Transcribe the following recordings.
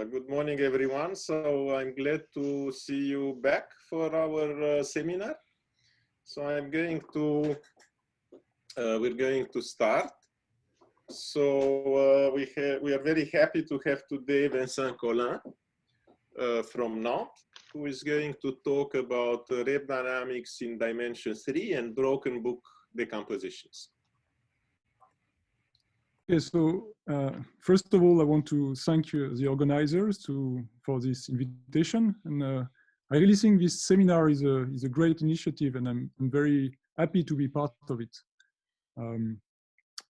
Good morning, everyone. So I'm glad to see you back for our seminar. So we're going to start. So we are very happy to have today Vincent Collin from Nantes, who is going to talk about rep dynamics in dimension 3 and broken book decompositions. Okay, so first of all, I want to thank you, the organizers, for this invitation. And I really think this seminar is a great initiative, and I'm very happy to be part of it.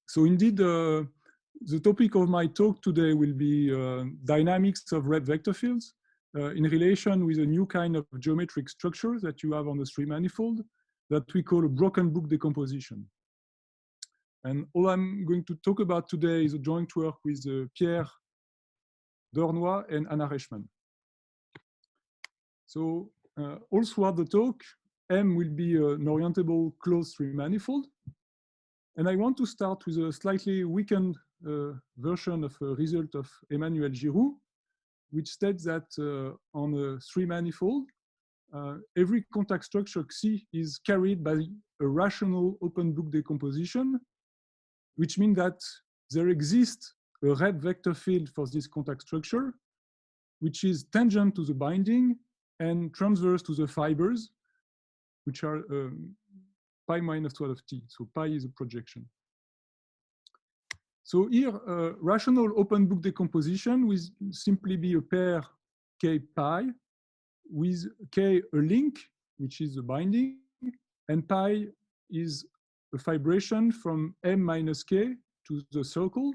So indeed, the topic of my talk today will be dynamics of rep vector fields in relation with a new kind of geometric structure that you have on the three manifold that we call a broken book decomposition. And all I'm going to talk about today is a joint work with Pierre Dornoy and Anna Reichmann. So all throughout the talk, M will be an orientable closed three manifold. And I want to start with a slightly weakened version of a result of Emmanuel Giroux, which states that on a three manifold, every contact structure Xi is carried by a rational open book decomposition, which means that there exists a rep vector field for this contact structure, which is tangent to the binding and transverse to the fibers, which are pi minus 12 of t. So pi is a projection. So here, rational open book decomposition will simply be a pair k pi with k a link, which is the binding, and pi is a fibration from m minus k to the circle,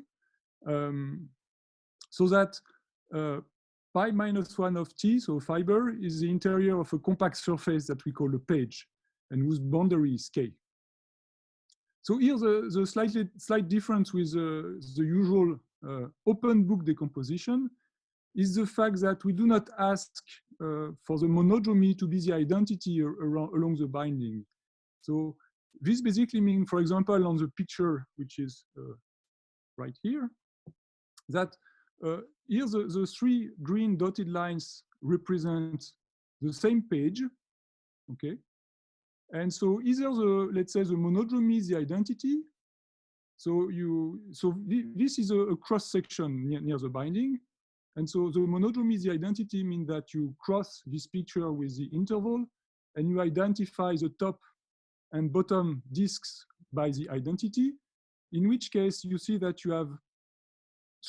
so that pi minus 1 of t, so fiber, is the interior of a compact surface that we call a page, and whose boundary is k. So here the slight difference with the usual open book decomposition is the fact that we do not ask for the monodromy to be the identity along the binding. So this basically means, for example, on the picture, which is right here, that here the three green dotted lines represent the same page, okay? And so either let's say the monodromy is the identity. So this is a cross section near the binding. And so the monodromy is the identity means that you cross this picture with the interval and you identify the top and bottom disks by the identity, in which case you see that you have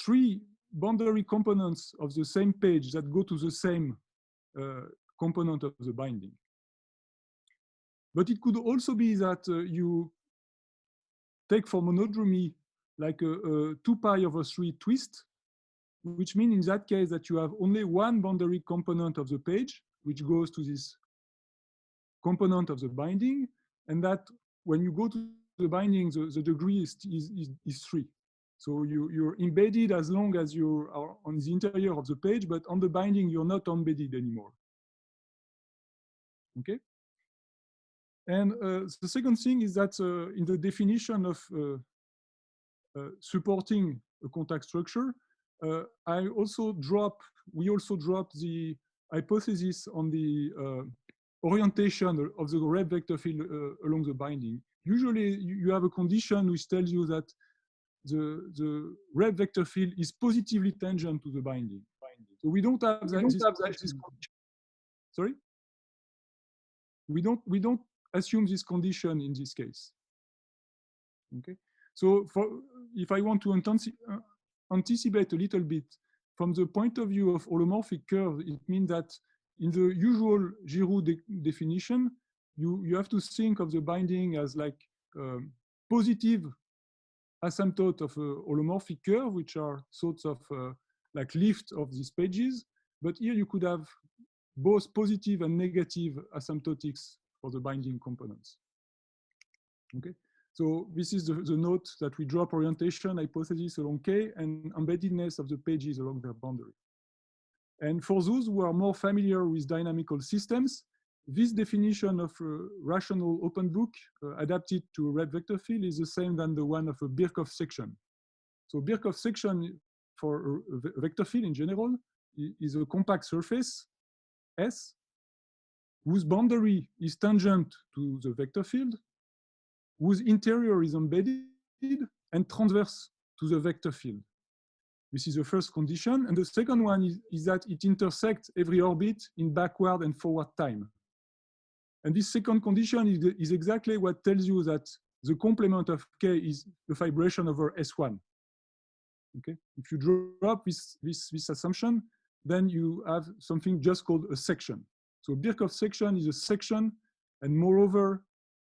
three boundary components of the same page that go to the same component of the binding. But it could also be that you take for monodromy like a 2 pi over 3 twist, which means in that case that you have only one boundary component of the page, which goes to this component of the binding, and that when you go to the binding, the degree is 3. So you're embedded as long as you are on the interior of the page, but on the binding, you're not embedded anymore. Okay? And the second thing is that in the definition of supporting a contact structure, we also drop the hypothesis on the orientation of the rep vector field along the binding. Usually you have a condition which tells you that the rep vector field is positively tangent to the binding. So we don't have this. Sorry? We don't assume this condition in this case. Okay. So if I want to anticipate a little bit from the point of view of holomorphic curve, it means that in the usual Giroux definition, you have to think of the binding as like positive asymptote of a holomorphic curve, which are sorts of like lift of these pages. But here you could have both positive and negative asymptotics for the binding components. Okay. So this is the note that we drop orientation hypothesis along K and embeddedness of the pages along their boundary. And for those who are more familiar with dynamical systems, this definition of a rational open book adapted to a rep vector field is the same than the one of a Birkhoff section. So Birkhoff section for a vector field in general is a compact surface, S, whose boundary is tangent to the vector field, whose interior is embedded and transverse to the vector field. This is the first condition. And the second one is that it intersects every orbit in backward and forward time. And this second condition is exactly what tells you that the complement of K is the fibration over S1. Okay, if you drop this assumption, then you have something just called a section. So Birkhoff section is a section, and moreover,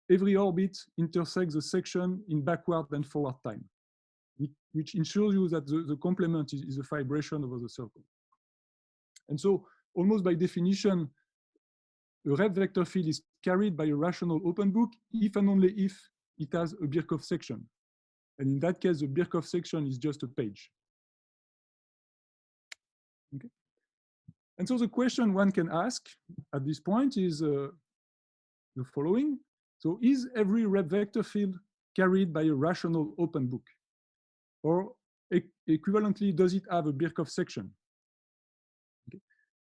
every orbit intersects the section in backward and forward time, which ensures you that the complement is a fibration over the circle. And so almost by definition, a Rev vector field is carried by a rational open book if and only if it has a Birkhoff section. And in that case, the Birkhoff section is just a page. Okay. And so the question one can ask at this point is the following. So is every Rev vector field carried by a rational open book? Or equivalently, does it have a Birkhoff section? Okay.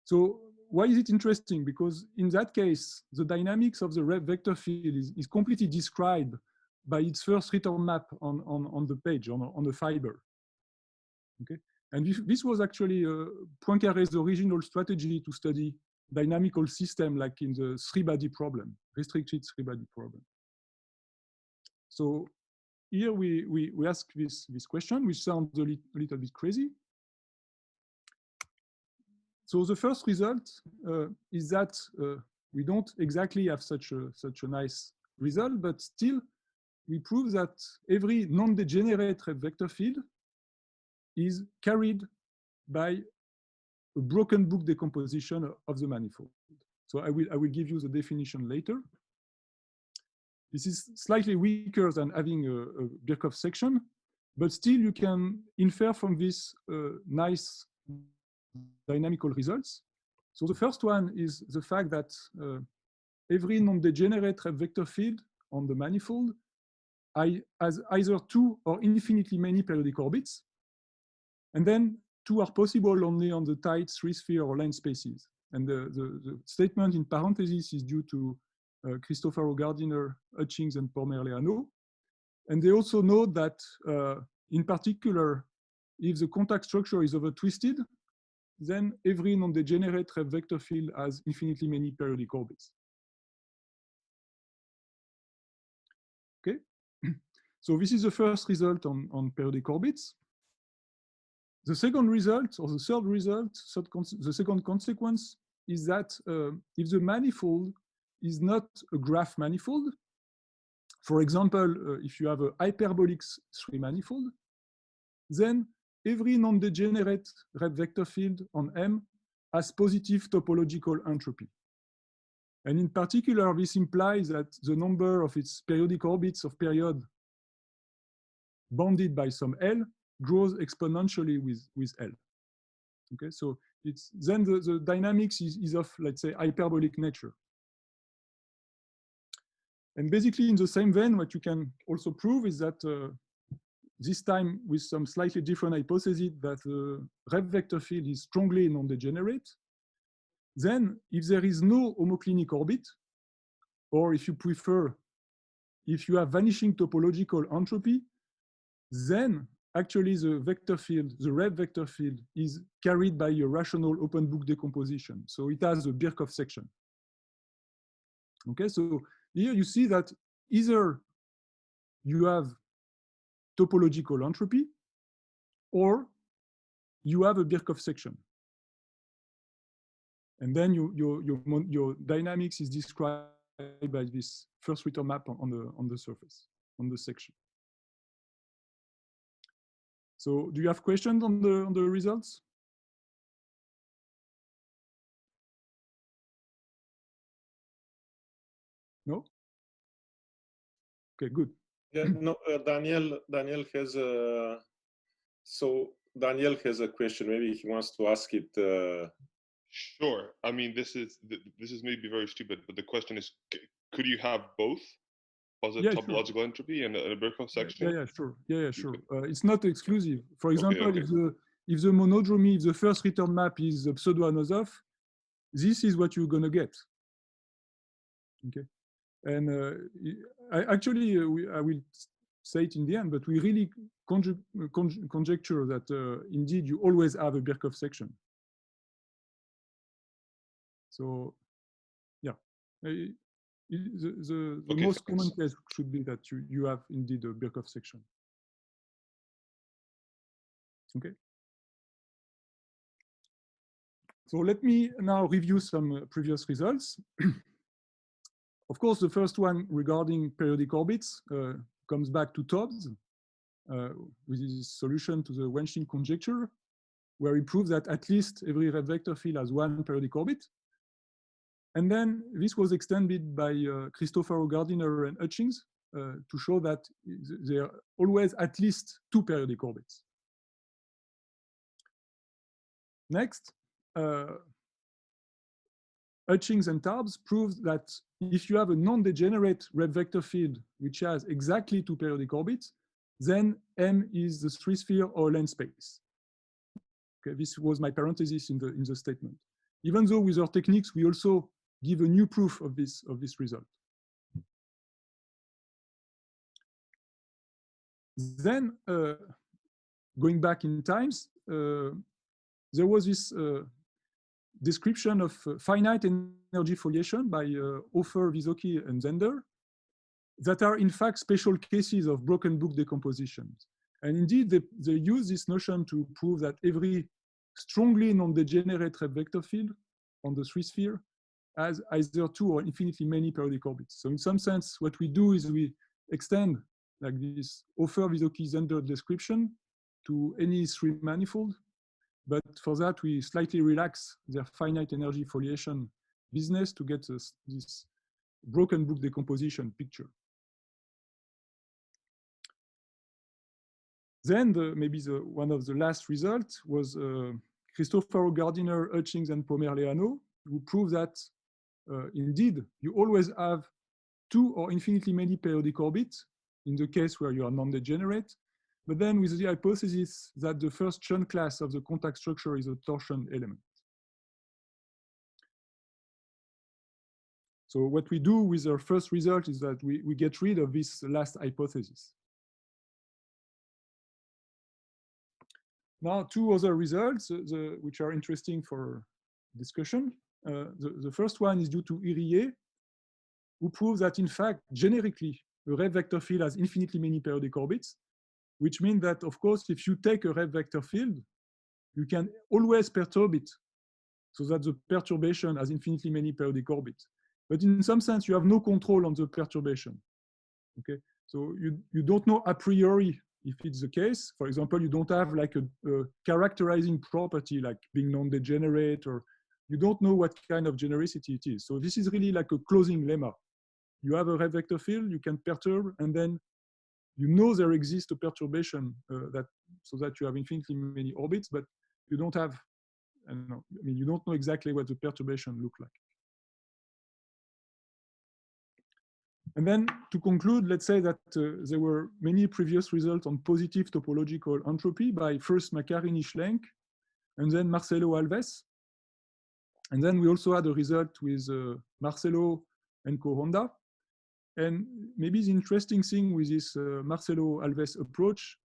So why is it interesting? Because in that case, the dynamics of the Rev vector field is completely described by its first return map on the page, on the fiber. Okay, and this was actually Poincaré's original strategy to study dynamical system, like in the three-body problem, restricted three-body problem. So here we ask this question, which sounds a little bit crazy. So the first result is that we don't exactly have such a nice result, but still we prove that every non-degenerate Rev vector field is carried by a broken book decomposition of the manifold. So I will give you the definition later. This is slightly weaker than having a Birkhoff section, but still you can infer from this nice dynamical results. So the first one is the fact that every non-degenerate Rev vector field on the manifold has either two or infinitely many periodic orbits. And then two are possible only on the tight three-sphere or line spaces. And the statement in parentheses is due to Cristofaro Gardiner, Hutchings, and Pormer-Leano. And they also note that, in particular, if the contact structure is over-twisted, then every non-degenerate Rev vector field has infinitely many periodic orbits. Okay, so this is the first result on periodic orbits. The second result, or the third result, the second consequence is that if the manifold is not a graph manifold, for example, if you have a hyperbolic 3 manifold, then every non-degenerate Rev vector field on M has positive topological entropy. And in particular, this implies that the number of its periodic orbits of period bounded by some L grows exponentially with L. Okay, so it's then the dynamics is of, let's say, hyperbolic nature. And basically, in the same vein, what you can also prove is that this time with some slightly different hypothesis that the Rev vector field is strongly non-degenerate. Then, if there is no homoclinic orbit, or if you prefer, if you have vanishing topological entropy, then actually the vector field, the Rev vector field, is carried by a rational open book decomposition. So it has a Birkhoff section. Okay, so here you see that either you have topological entropy or you have a Birkhoff section. And then your dynamics is described by this first return map on the surface, on the section. So do you have questions on the results? No? Okay, good. Yeah, no, Daniel has a, so Daniel has a question. Maybe he wants to ask it. Sure. I mean, this is maybe very stupid, but the question is, could you have both positive topological entropy and a Birkhoff section? Yeah, sure. Yeah, sure. It's not exclusive. For example, if the monodromy, if the first return map is the pseudo-Anosov, this is what you're going to get. Okay, and I will say it in the end, but we really conjecture that indeed you always have a Birkhoff section. So, yeah, the Okay, most common case should be that you have indeed a Birkhoff section. Okay. So let me now review some previous results. Of course, the first one regarding periodic orbits comes back to Tobbs with his solution to the Wenshin conjecture, where he proves that at least every red vector field has one periodic orbit. And then this was extended by Cristofaro, Gardiner, and Hutchings to show that there are always at least two periodic orbits. Next, Hutchings and Tobbs proved that if you have a non-degenerate red vector field which has exactly two periodic orbits, then M is the three-sphere or length space. Okay, this was my parenthesis in the statement. Even though with our techniques we also give a new proof of this result. Then, going back in times, there was this description of finite energy foliation by Hofer, Vysocki, and Zender that are in fact special cases of broken book decompositions. And indeed, they use this notion to prove that every strongly non-degenerate red vector field on the three-sphere has either two or infinitely many periodic orbits. So in some sense, what we do is we extend like this Hofer, Vysocki, Zender description to any three manifold. But for that, we slightly relax their finite energy foliation business to get this broken book decomposition picture. Then maybe one of the last results was Cristofaro, Gardiner, Hutchings, and Pomerleano, who prove that indeed you always have two or infinitely many periodic orbits in the case where you are non-degenerate. But then with the hypothesis that the first Chern class of the contact structure is a torsion element. So what we do with our first result is that we get rid of this last hypothesis. Now, two other results which are interesting for discussion. The first one is due to Irié, who proves that in fact, generically, a red vector field has infinitely many periodic orbits, which means that, of course, if you take a red vector field, you can always perturb it so that the perturbation has infinitely many periodic orbits. But in some sense, you have no control on the perturbation. Okay, so you don't know a priori if it's the case. For example, you don't have like a characterizing property like being non-degenerate, or you don't know what kind of genericity it is. So this is really like a closing lemma. You have a red vector field, you can perturb, and then you know there exists a perturbation so that you have infinitely many orbits, but you don't have, you don't know exactly what the perturbation look like. And then to conclude, let's say that there were many previous results on positive topological entropy by first Maccarini, Schlenk, and then Marcelo Alves. And then we also had a result with Marcelo and Coronda. And maybe the interesting thing with this Marcelo Alves approach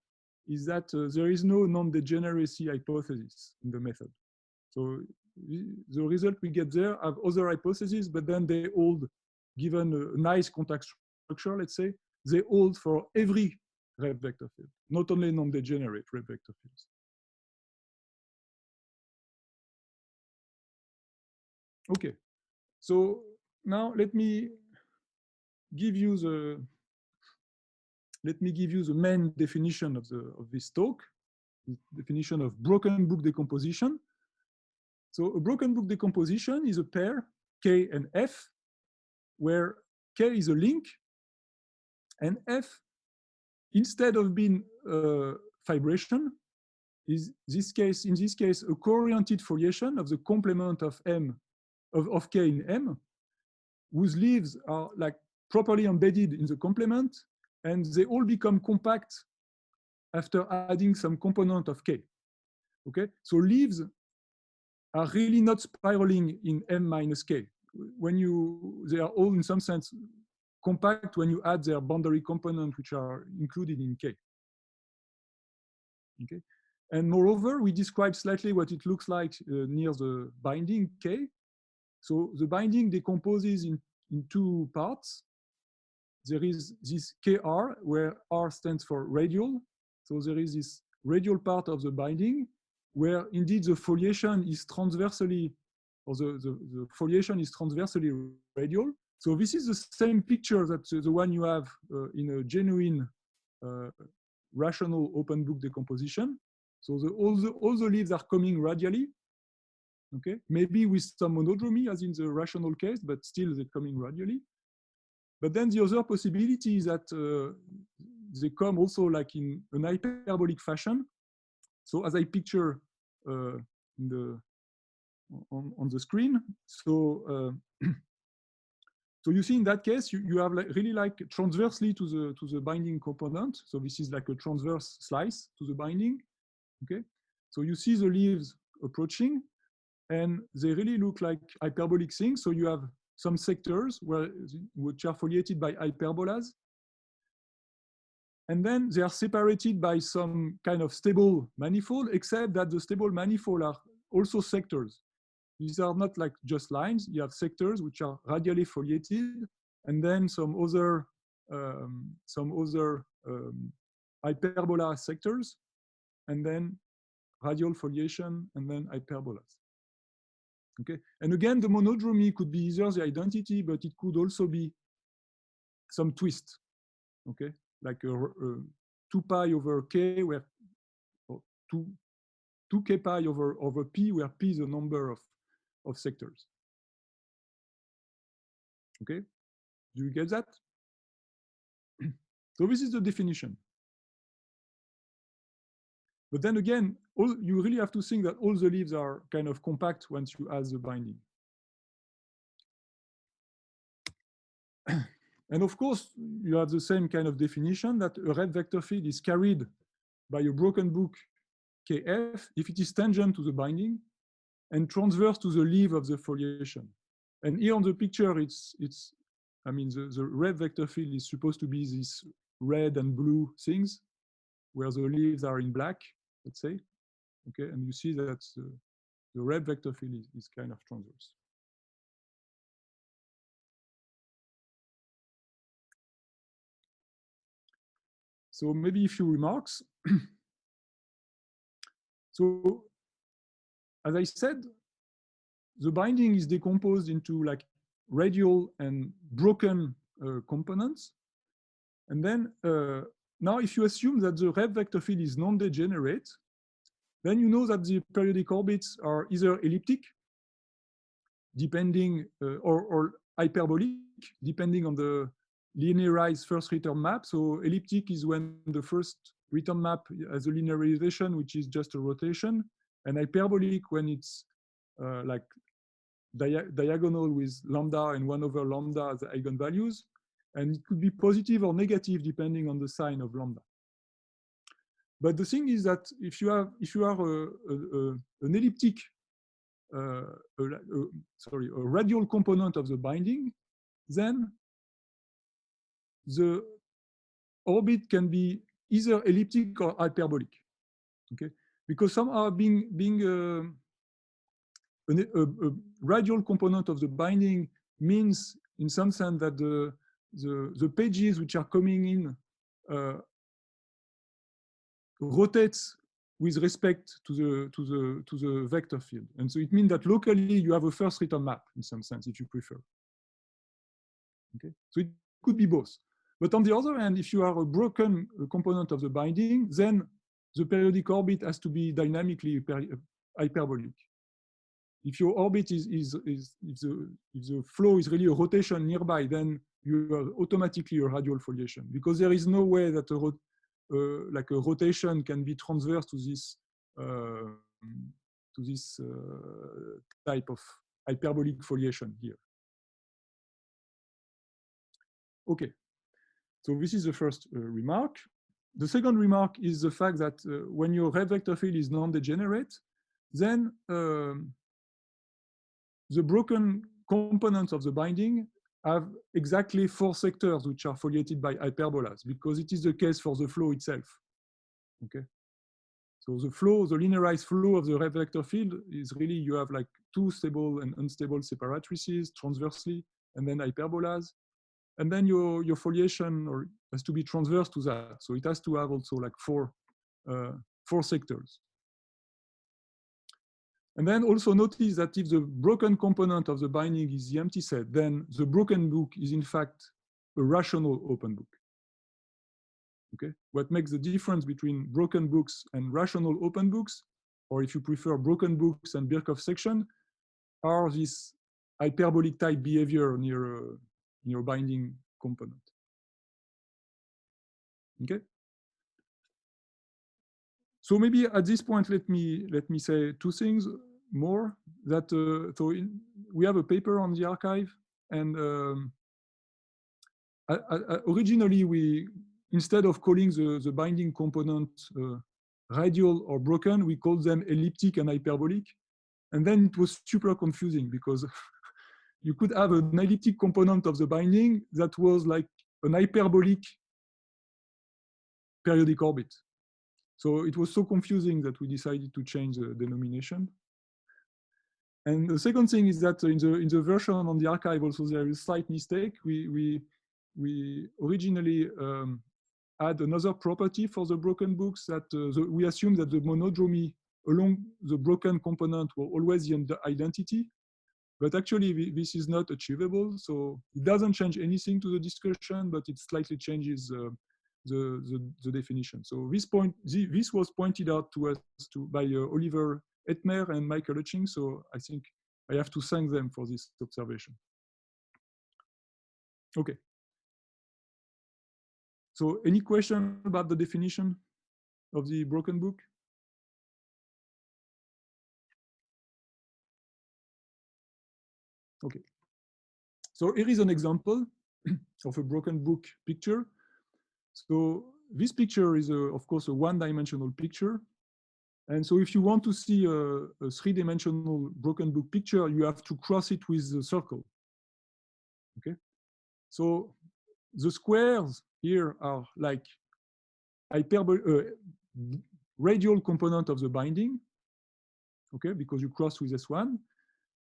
is that there is no non-degeneracy hypothesis in the method. So the result we get there have other hypotheses, but then they hold, given a nice contact structure, let's say, they hold for every red vector field, not only non-degenerate red vector fields. Okay, so now let me give you the main definition of this talk, the definition of broken book decomposition. So a broken book decomposition is a pair K and F, where K is a link and F, instead of being fibration, is in this case a co-oriented foliation of the complement of M of K in M, whose leaves are like properly embedded in the complement, and they all become compact after adding some component of K. Okay, so leaves are really not spiraling in M minus K. When they are all in some sense compact when you add their boundary component, which are included in K. Okay, and moreover, we describe slightly what it looks like near the binding K. So the binding decomposes in two parts. There is this KR, where R stands for radial. So there is this radial part of the binding, where indeed the foliation is transversely, or the foliation is transversely radial. So this is the same picture that the one you have in a genuine rational open book decomposition. So all the leaves are coming radially. Okay, maybe with some monodromy as in the rational case, but still they're coming radially. But then the other possibility is that they come also like in an hyperbolic fashion. So as I picture on the screen, so so you see in that case you have like really like transversely to the binding component. So this is like a transverse slice to the binding. Okay, so you see the leaves approaching, and they really look like hyperbolic things. So you have some sectors which are foliated by hyperbolas. And then they are separated by some kind of stable manifold, except that the stable manifold are also sectors. These are not like just lines. You have sectors which are radially foliated, and then some other hyperbola sectors, and then radial foliation, and then hyperbolas. Okay, and again, the monodromy could be either the identity, but it could also be some twist. Okay, like a 2 pi over k, where 2k pi over p, where p is the number of sectors. Okay, do you get that? So this is the definition. But then again, you really have to think that all the leaves are kind of compact once you add the binding. And of course, you have the same kind of definition that a red vector field is carried by a broken book Kf if it is tangent to the binding and transverse to the leaf of the foliation. And here on the picture, I mean, the red vector field is supposed to be these red and blue things, where the leaves are in black, let's say. Okay, and you see that the red vector field is kind of transverse. So maybe a few remarks. So as I said, the binding is decomposed into like radial and broken components. And then now if you assume that the red vector field is non-degenerate, then you know that the periodic orbits are either elliptic, depending, or hyperbolic, depending on the linearized first return map. So elliptic is when the first return map has a linearization, which is just a rotation, and hyperbolic when it's like diagonal with lambda and 1 over lambda as the eigenvalues, and it could be positive or negative depending on the sign of lambda. But the thing is that if you are an elliptic, a radial component of the binding, then the orbit can be either elliptic or hyperbolic. Okay, because somehow being a radial component of the binding means, in some sense, that the pages which are coming in rotates with respect to the vector field, and so it means that locally you have a first return map in some sense, if you prefer. Okay, so it could be both. But on the other hand, if you are a broken component of the binding, then the periodic orbit has to be dynamically hyperbolic. If your orbit if the flow is really a rotation nearby, then you are automatically a radial foliation, because there is no way that like a rotation can be transverse to this type of hyperbolic foliation here. Okay, so this is the first remark. the second remark is the fact that when your red vector field is non-degenerate, then the broken components of the binding have exactly 4 sectors which are foliated by hyperbolas, because it is the case for the flow itself. Okay. So the flow, the linearized flow of the red vector field is really, you have like 2 stable and unstable separatrices transversely, and then hyperbolas. And then your foliation has to be transverse to that. So it has to have also like 4 sectors. And then also notice that if the broken component of the binding is the empty set, then the broken book is in fact a rational open book. Okay, what makes the difference between broken books and rational open books, or if you prefer broken books and Birkhoff section, are this hyperbolic type behavior near binding component. Okay. So maybe at this point, let me say 2 things more. That we have a paper on the archive, and originally instead of calling the binding component radial or broken, we called them elliptic and hyperbolic. And then it was super confusing because you could have an elliptic component of the binding that was like an hyperbolic periodic orbit. So it was so confusing that we decided to change the denomination. And the second thing is that in the version on the archive also there is a slight mistake. We originally add another property for the broken books that we assume that the monodromy along the broken component will always be the identity, but actually this is not achievable. So it doesn't change anything to the discussion, but it slightly changes the definition. So this was pointed out to us by Oliver Etmer and Michael Hutching. So I think I have to thank them for this observation. Okay. So any question about the definition of the broken book? Okay. So here is an example of a broken book picture. So this picture is, of course, a one-dimensional picture. And so if you want to see a three-dimensional broken book picture, you have to cross it with the circle. Okay. So the squares here are like radial component of the binding, okay, because you cross with S1.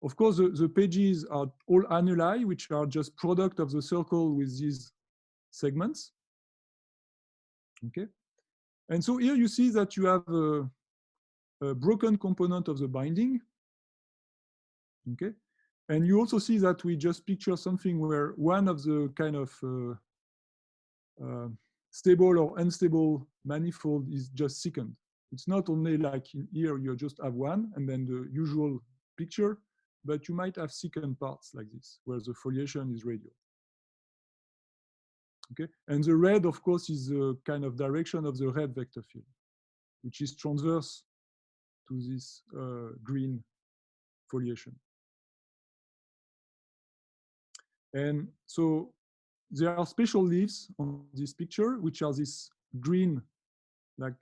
Of course, the pages are all annuli, which are just product of the circle with these segments. Okay. And so here you see that you have a broken component of the binding. Okay. And you also see that we just picture something where one of the kind of stable or unstable manifold is just secant. It's not only like in here you just have one and then the usual picture, but you might have secant parts like this, where the foliation is radial. Okay, and the red, of course, is the kind of direction of the red vector field, which is transverse to this green foliation. And so there are special leaves on this picture, which are these green, like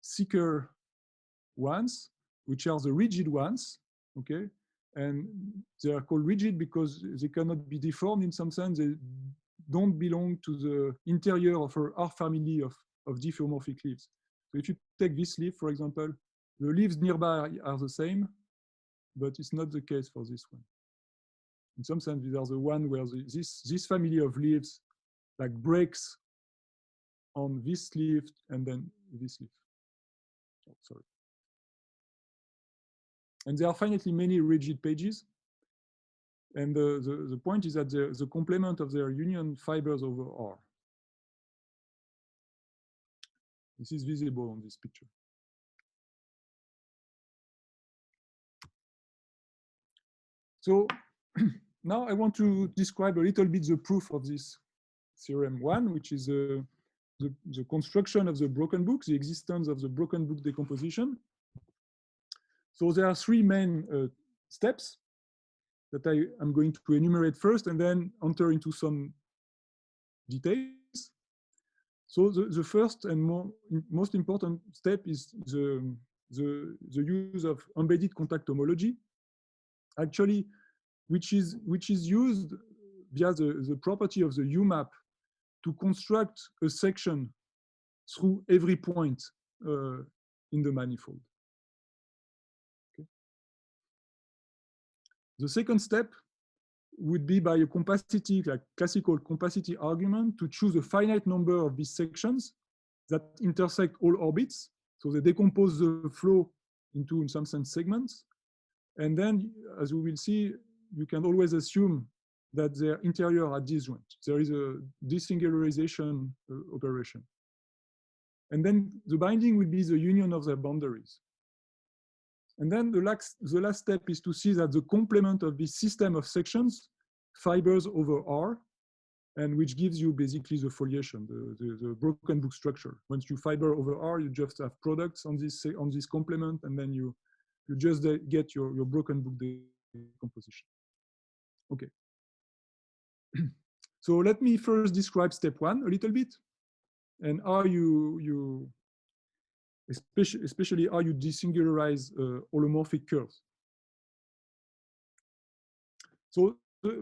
thicker ones, which are the rigid ones, okay? And they are called rigid because they cannot be deformed in some sense. They don't belong to the interior of our family of diffeomorphic leaves. So if you take this leaf, for example, the leaves nearby are the same, but it's not the case for this one. In some sense, these are the one where this family of leaves like breaks on this leaf and then this leaf. Oh, sorry. And there are finitely many rigid pages. And the point is that the complement of their union fibers over R. This is visible on this picture. So now I want to describe a little bit the proof of this theorem 1, which is the construction of the broken book, the existence of the broken book decomposition. So there are 3 main steps that I am going to enumerate first and then enter into some details. So the first and most important step is the use of embedded contact homology, actually, which is used via the property of the UMAP to construct a section through every point in the manifold. Okay. The second step would be by a compacity, like classical compacity argument, to choose a finite number of these sections that intersect all orbits. So they decompose the flow into, in some sense, segments. And then, as we will see, you can always assume that their interior are disjoint. There is a desingularization operation. And then the binding will be the union of their boundaries. And then the last step is to see that the complement of this system of sections fibers over R, and which gives you basically the foliation, the broken book structure. Once you fiber over R, you just have products on this complement, and then you just get your broken book decomposition. Okay. So let me first describe step one a little bit, and how you especially how you desingularize holomorphic curves. So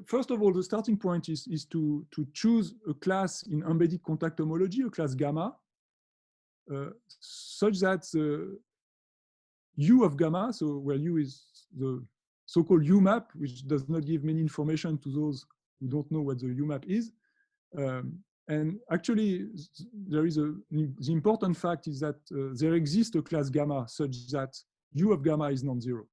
first of all, the starting point is to choose a class in embedded contact homology, a class gamma, such that the U of gamma, so where U is the so-called UMAP, which does not give many information to those who don't know what the UMAP is. And actually, there is the important fact is that there exists a class gamma such that U of gamma is non-zero.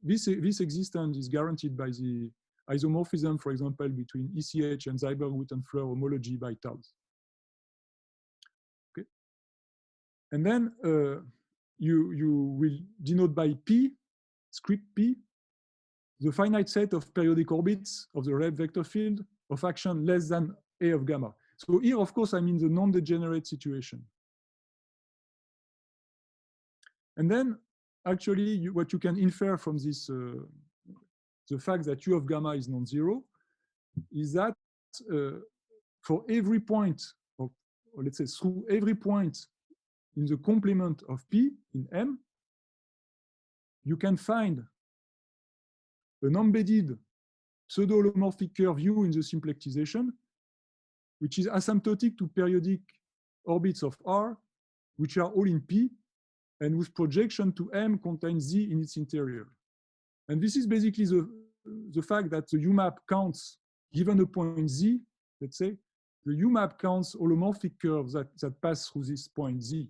This existence is guaranteed by the isomorphism, for example, between ECH and Seiberg-Witten-Fleur homology by Taus. Okay. And then you will denote by P, script P, the finite set of periodic orbits of the red vector field of action less than A of gamma. So here, of course, I mean the non-degenerate situation. And then, actually, what you can infer from this, the fact that U of gamma is non-zero, is that for every point, or let's say through every point in the complement of P in M, you can find an embedded pseudo-holomorphic curve U in the symplectization, which is asymptotic to periodic orbits of R, which are all in P, and whose projection to M contains Z in its interior. And this is basically the fact that the UMAP counts, given a point Z, let's say, the UMAP counts holomorphic curves that pass through this point Z.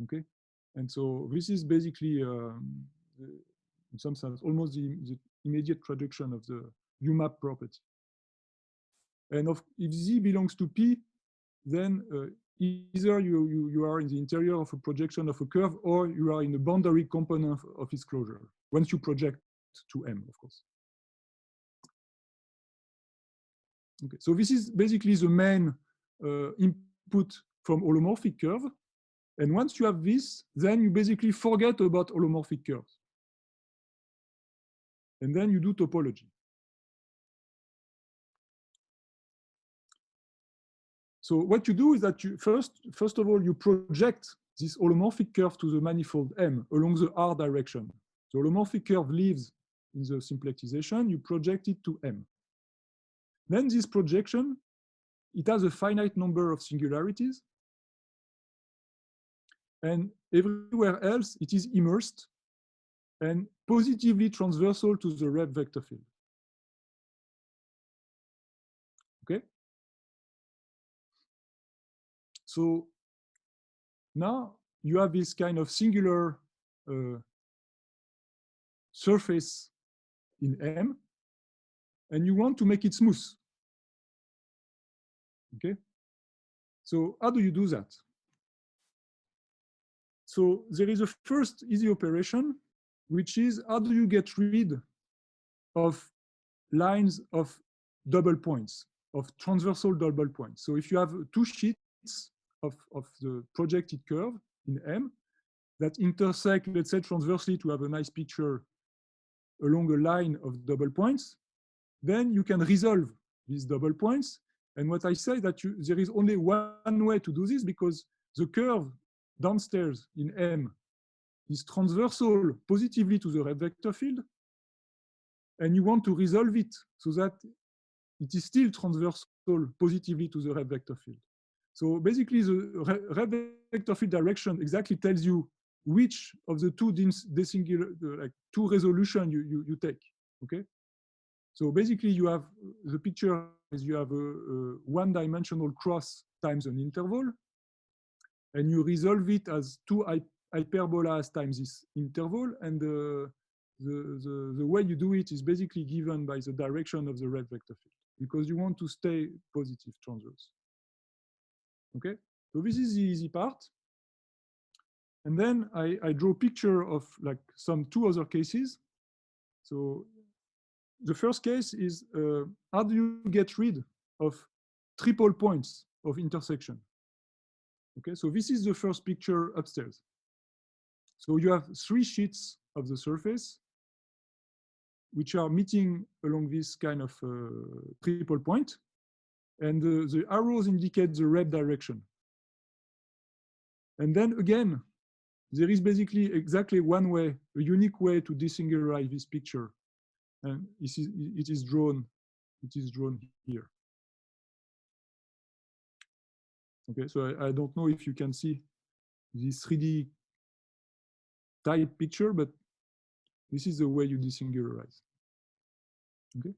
Okay? And so this is basically, in some sense, almost the immediate projection of the UMAP property. And if Z belongs to P, then either you are in the interior of a projection of a curve, or you are in the boundary component of its closure, once you project to M, of course. Okay, so this is basically the main input from holomorphic curve. And once you have this, then you basically forget about holomorphic curves. And then you do topology. So what you do is that you first of all, you project this holomorphic curve to the manifold M along the R direction. The holomorphic curve lives in the symplectization, you project it to M. Then this projection, it has a finite number of singularities. And everywhere else, it is immersed and positively transversal to the red vector field. Okay? So now you have this kind of singular surface in M, and you want to make it smooth. Okay? So how do you do that? So there is a first easy operation, which is how do you get rid of lines of double points, of transversal double points. So if you have two sheets of the projected curve in M that intersect, let's say, transversely to have a nice picture along a line of double points, then you can resolve these double points And what I say that there is only one way to do this, because the curve downstairs in M is transversal positively to the red vector field, and you want to resolve it so that it is still transversal positively to the red vector field. So basically, the red vector field direction exactly tells you which of the two two resolution you take. Okay. So basically, you have the picture is you have a one-dimensional cross times an interval, and you resolve it as two hyperbolas times this interval, and the way you do it is basically given by the direction of the red vector field, because you want to stay positive transverse. Okay, so this is the easy part. And then I draw a picture of like some two other cases. So the first case is how do you get rid of triple points of intersection? Okay, so this is the first picture upstairs. So you have three sheets of the surface which are meeting along this kind of triple point, and the arrows indicate the red direction. And then again, there is basically exactly one way, a unique way to desingularize this picture, and it is drawn here. Okay, so I don't know if you can see this 3D type picture, but this is the way you desingularize. Okay.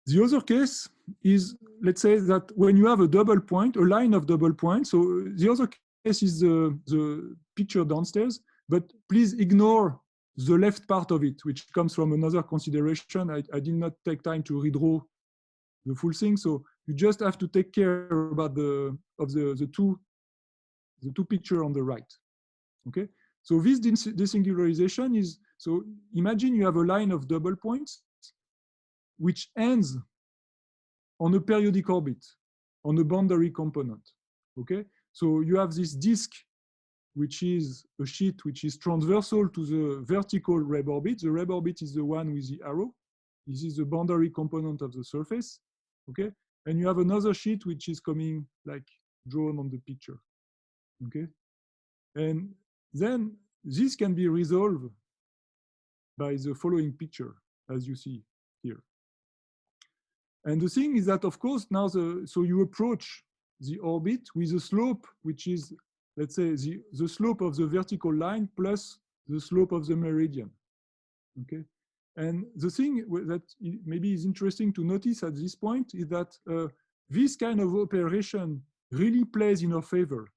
The other case is, let's say that when you have a double point, a line of double points. So the other case is the picture downstairs, but please ignore the left part of it, which comes from another consideration. I did not take time to redraw the full thing, so you just have to take care about the two picture on the right. Okay, so this desingularization is, so imagine you have a line of double points which ends on a periodic orbit, on a boundary component. Okay, so you have this disk, which is a sheet which is transversal to the vertical Reb orbit. The Reb orbit is the one with the arrow. This is the boundary component of the surface. Okay, and you have another sheet which is coming like drawn on the picture. Okay, and then this can be resolved by the following picture, as you see here. And the thing is that, of course, now so you approach the orbit with a slope which is, let's say, the slope of the vertical line plus the slope of the meridian. Okay, and the thing that maybe is interesting to notice at this point is that this kind of operation really plays in our favor,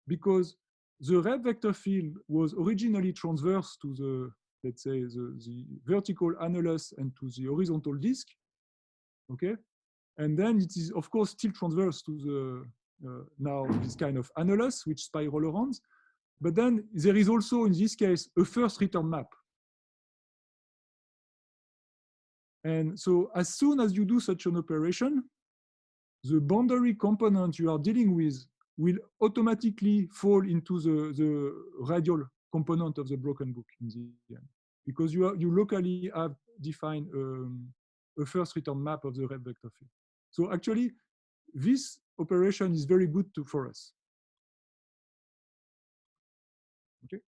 because the red vector field was originally transverse to the, let's say, the vertical annulus and to the horizontal disk. Okay, and then it is, of course, still transverse to the now this kind of annulus which spiral around. But then there is also, in this case, a first return map. And so as soon as you do such an operation, the boundary component you are dealing with will automatically fall into the radial component of the broken book in the end, because you locally have defined a first return map of the red vector field. So actually, this operation is very good for us. Okay.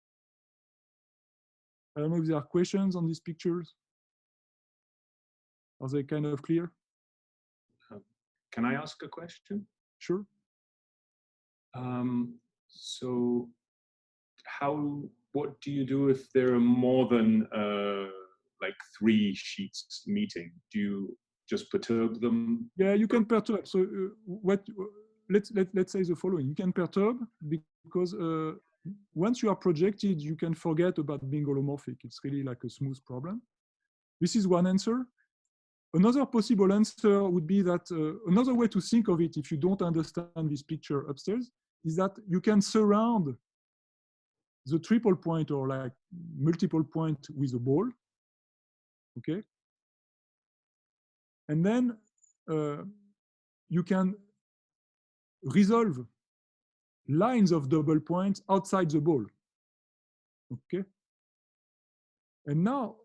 I don't know if there are questions on these pictures. Are they kind of clear? Can I ask a question? Sure. So what do you do if there are more than like 3 sheets meeting? Do you just perturb them? Yeah, you can perturb. So let's say the following: you can perturb because once you are projected, you can forget about being holomorphic. It's really like a smooth problem. This is one answer. Another possible answer would be that another way to think of it, if you don't understand this picture upstairs, is that you can surround the triple point or like multiple point with a ball. Okay. And then you can resolve lines of double points outside the ball. Okay. And now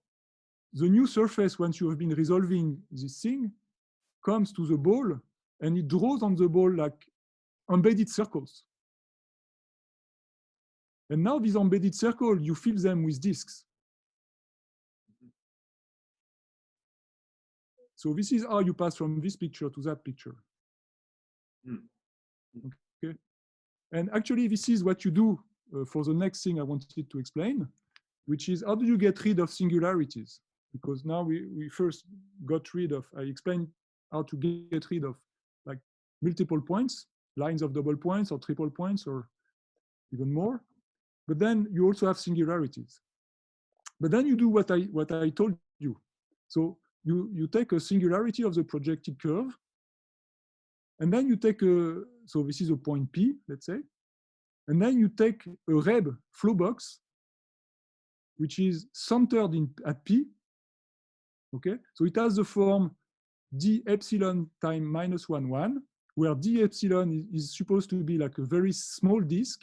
the new surface, once you have been resolving this thing, comes to the ball and it draws on the ball like embedded circles. And now these embedded circles, you fill them with disks. So this is how you pass from this picture to that picture. Okay. And actually, this is what you do for the next thing I wanted to explain, which is how do you get rid of singularities? Because now we first got rid of, I explained how to get rid of like multiple points, lines of double points or triple points or even more. But then you also have singularities. But then you do what I told you. So you take a singularity of the projected curve, and then you take so this is a point P, let's say, and then you take a Reb flow box, which is centered at P, okay? So it has the form d epsilon time minus 1, 1, where d epsilon is supposed to be like a very small disk,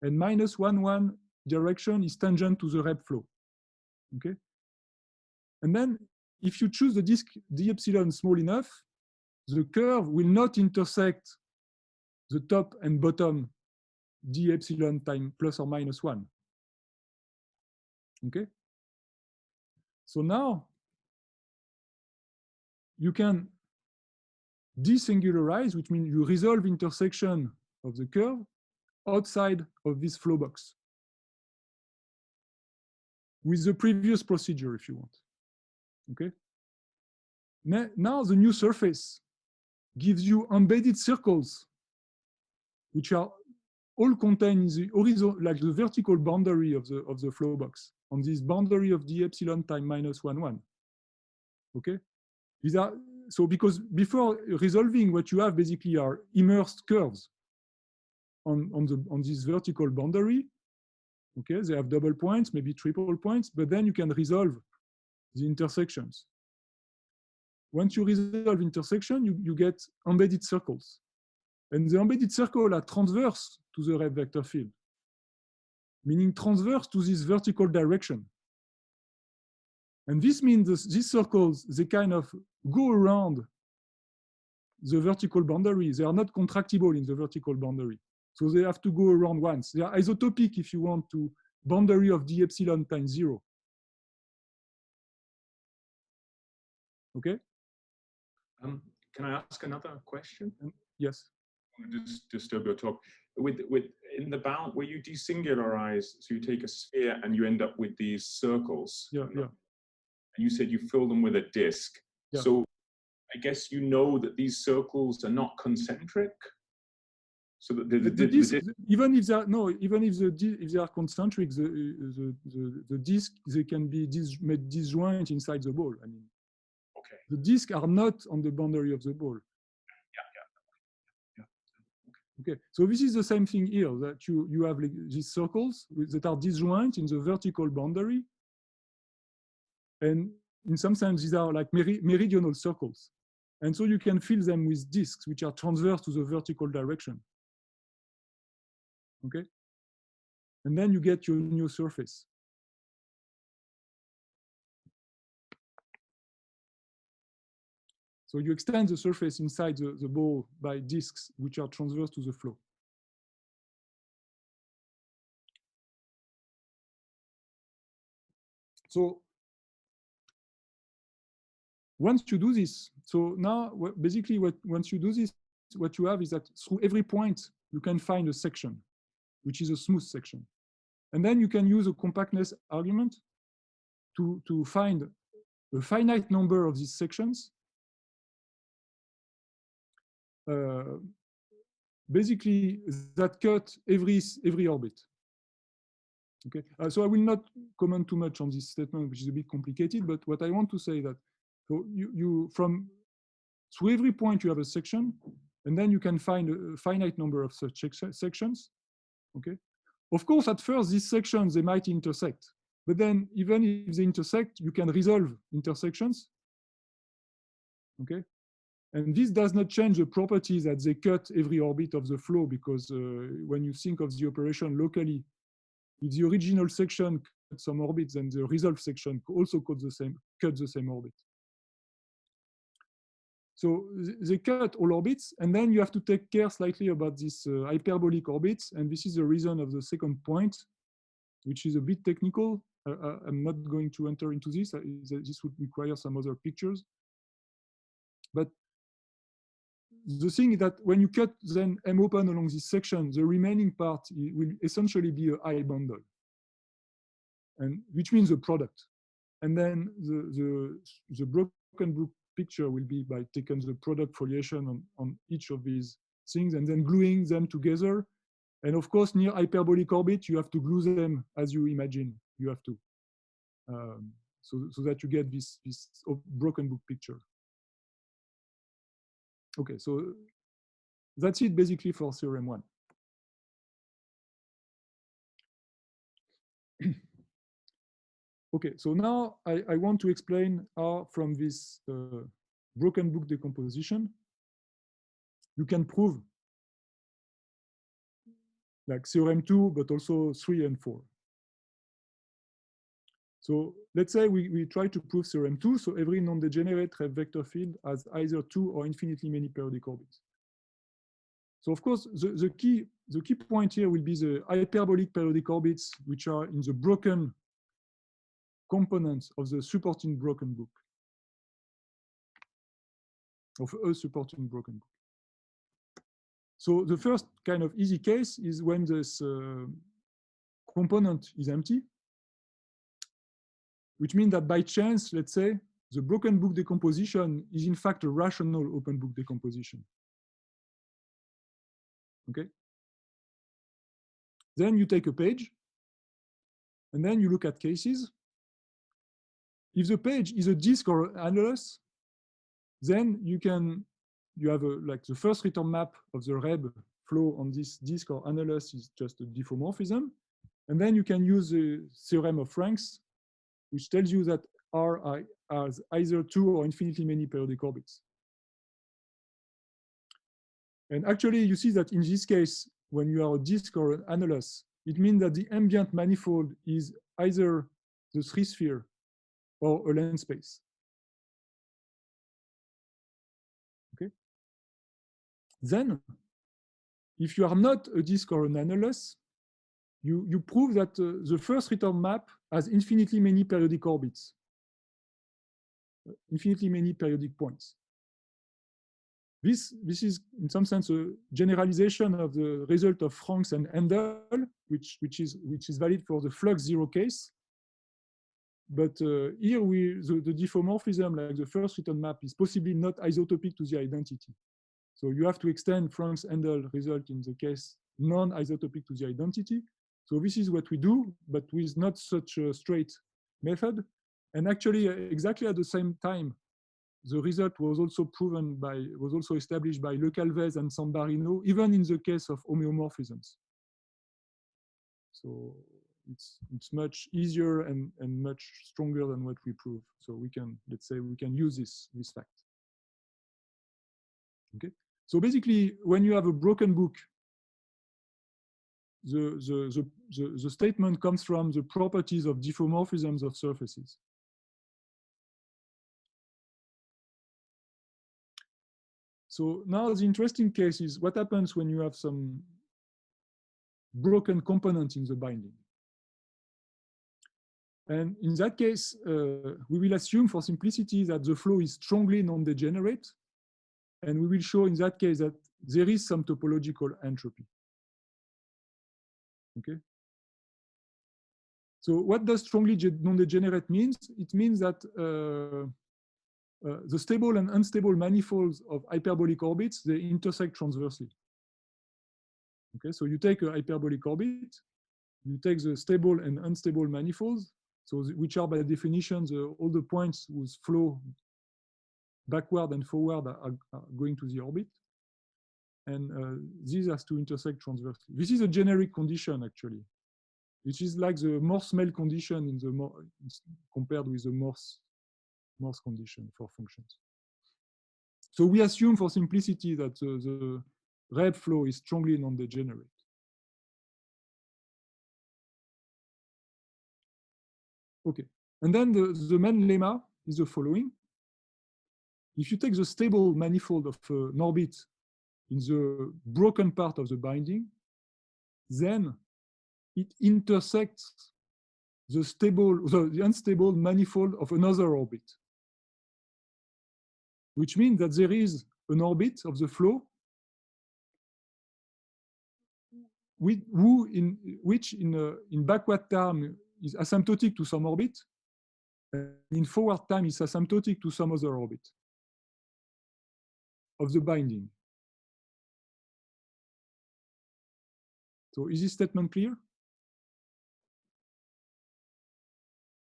and minus 1, 1 direction is tangent to the Reb flow, okay? And then if you choose the disk d epsilon small enough, the curve will not intersect the top and bottom d epsilon time plus or minus 1. Okay? So now you can desingularize, which means you resolve intersection of the curve outside of this flow box with the previous procedure if you want. Okay? Now the new surface gives you embedded circles, which are all contained in the horizontal, like the vertical boundary of the flow box, on this boundary of d epsilon time minus 1, 1. Okay? These are, so because before resolving, what you have basically are immersed curves on this vertical boundary. Okay, they have double points, maybe triple points, but then you can resolve the intersections. Once you resolve intersection, you get embedded circles. And the embedded circles are transverse to the Reb vector field, meaning transverse to this vertical direction. And this means these circles, they kind of go around the vertical boundary. They are not contractible in the vertical boundary. So they have to go around once. They are isotopic if you want to boundary of d epsilon times 0. Okay? Can I ask another question? Yes. Just disturb your talk. With in the bound where you desingularize, so you take a sphere and you end up with these circles. Yeah, yeah. And you said you fill them with a disk. Yeah. So I guess you know that these circles are not concentric. So that the disk, even if they are if they are concentric, the disk they can be made disjoint inside the ball. I mean, okay. The disks are not on the boundary of the ball. Okay, so this is the same thing here, that you have like these circles that are disjoint in the vertical boundary. And in some sense, these are like meridional circles. And so you can fill them with disks, which are transverse to the vertical direction. Okay? And then you get your new surface. So you extend the surface inside the ball by disks, which are transverse to the flow. So once you do this, so now basically once you do this, what you have is that through every point, you can find a section, which is a smooth section. And then you can use a compactness argument to find a finite number of these sections. Basically that cut every orbit. Okay, so I will not comment too much on this statement, which is a bit complicated, but what I want to say that so through every point you have a section, and then you can find a finite number of such sections. Okay, of course at first these sections they might intersect, but then even if they intersect, you can resolve intersections. Okay. And this does not change the properties that they cut every orbit of the flow, because when you think of the operation locally, if the original section cuts some orbits, then the resolved section also cut the same orbit. So they cut all orbits, and then you have to take care slightly about these hyperbolic orbits. And this is the reason of the second point, which is a bit technical. I'm not going to enter into this. This would require some other pictures. But the thing is that when you cut then M open along this section, the remaining part will essentially be a I bundle, and which means a product. And then the broken book picture will be by taking the product foliation on each of these things and then gluing them together. And of course, near hyperbolic orbit, you have to glue them as you imagine. You have to, so that you get this broken book picture. Okay, so that's it basically for theorem 1. Okay, so now I want to explain how from this broken book decomposition, you can prove like theorem 2, but also 3 and 4. So let's say we try to prove theorem 2. So every non-degenerate Rev vector field has either 2 or infinitely many periodic orbits. So of course, the key point here will be the hyperbolic periodic orbits, which are in the broken components of the supporting broken book, of a supporting broken book. So the first kind of easy case is when this component is empty, which means that by chance, let's say, the broken book decomposition is in fact a rational open book decomposition. Okay. Then you take a page, and then you look at cases. If the page is a disk or annulus, then you have like the first return map of the Reb flow on this disk or annulus is just a diffeomorphism. And then you can use the theorem of Franks, which tells you that R has either 2 or infinitely many periodic orbits. And actually, you see that in this case, when you are a disk or an annulus, it means that the ambient manifold is either the 3-sphere or a length space. Okay. Then, if you are not a disk or an annulus, you prove that the first return map has infinitely many periodic orbits, infinitely many periodic points. This is, in some sense, a generalization of the result of Franks and Handel, which is valid for the flux 0 case. But here, the diffeomorphism, like the first return map, is possibly not isotopic to the identity. So you have to extend Franks Handel result in the case non-isotopic to the identity. So this is what we do, but with not such a straight method. And actually, exactly at the same time, the result was also established by Le Calvez and Sambarino, even in the case of homeomorphisms. So it's much easier and much stronger than what we prove. So we can, let's say, we can use this fact. Okay. So basically, when you have a broken book, the statement comes from the properties of diffeomorphisms of surfaces. So now the interesting case is what happens when you have some broken component in the binding. And in that case, we will assume for simplicity that the flow is strongly non-degenerate. And we will show in that case that there is some topological entropy. Okay. So what does strongly non-degenerate means? It means that the stable and unstable manifolds of hyperbolic orbits, they intersect transversely. Okay, so you take a hyperbolic orbit, you take the stable and unstable manifolds, so which are by definition all the points whose flow backward and forward are going to the orbit, and these has to intersect transversely. This is a generic condition actually, which is like the Morse-Mel condition in the compared with the Morse condition for functions. So we assume for simplicity that the Reb flow is strongly non-degenerate. Okay, and then the main lemma is the following. if you take the stable manifold of an orbit in the broken part of the binding, then it intersects the unstable manifold of another orbit, which means that there is an orbit of the flow which in backward time is asymptotic to some orbit, and in forward time is asymptotic to some other orbit of the binding. So is this statement clear?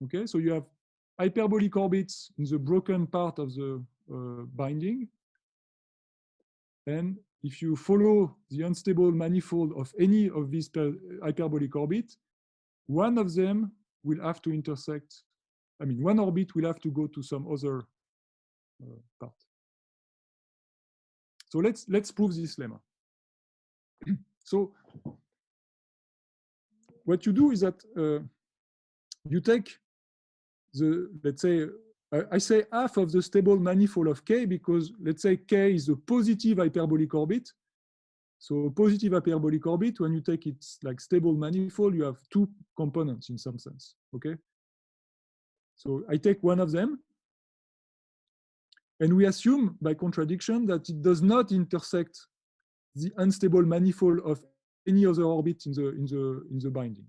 Okay, so you have hyperbolic orbits in the broken part of the binding. And if you follow the unstable manifold of any of these hyperbolic orbits, one of them will have to intersect. I mean, one orbit will have to go to some other part. So let's prove this lemma. So what you do is that you take let's say, I say half of the stable manifold of K because let's say K is a positive hyperbolic orbit. So a positive hyperbolic orbit, when you take its like stable manifold, you have two components in some sense, okay? So I take one of them, and we assume by contradiction that it does not intersect the unstable manifold of any other orbit in the binding.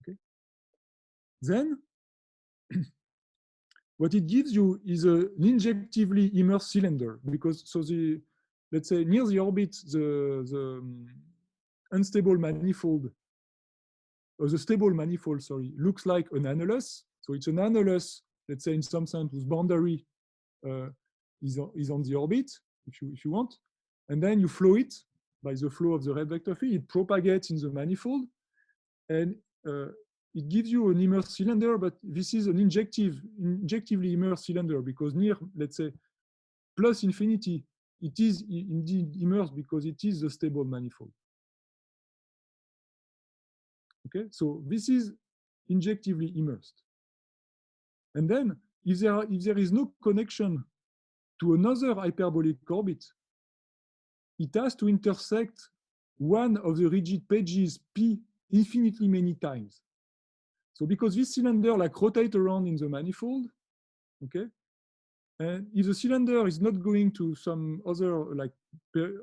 Okay. Then what it gives you is an injectively immersed cylinder, because so let's say near the orbit the unstable manifold, or the stable manifold, sorry, looks like an annulus. So it's an annulus, let's say in some sense, whose boundary is on the orbit, if you want, and then you flow it by the flow of the red vector field. It propagates in the manifold, and it gives you an immersed cylinder, but this is an injectively immersed cylinder because near, let's say, plus infinity, it is indeed immersed because it is the stable manifold. Okay, so this is injectively immersed. And then if there is no connection to another hyperbolic orbit, it has to intersect one of the rigid pages P infinitely many times. So because this cylinder like rotates around in the manifold, okay, and if the cylinder is not going to some other like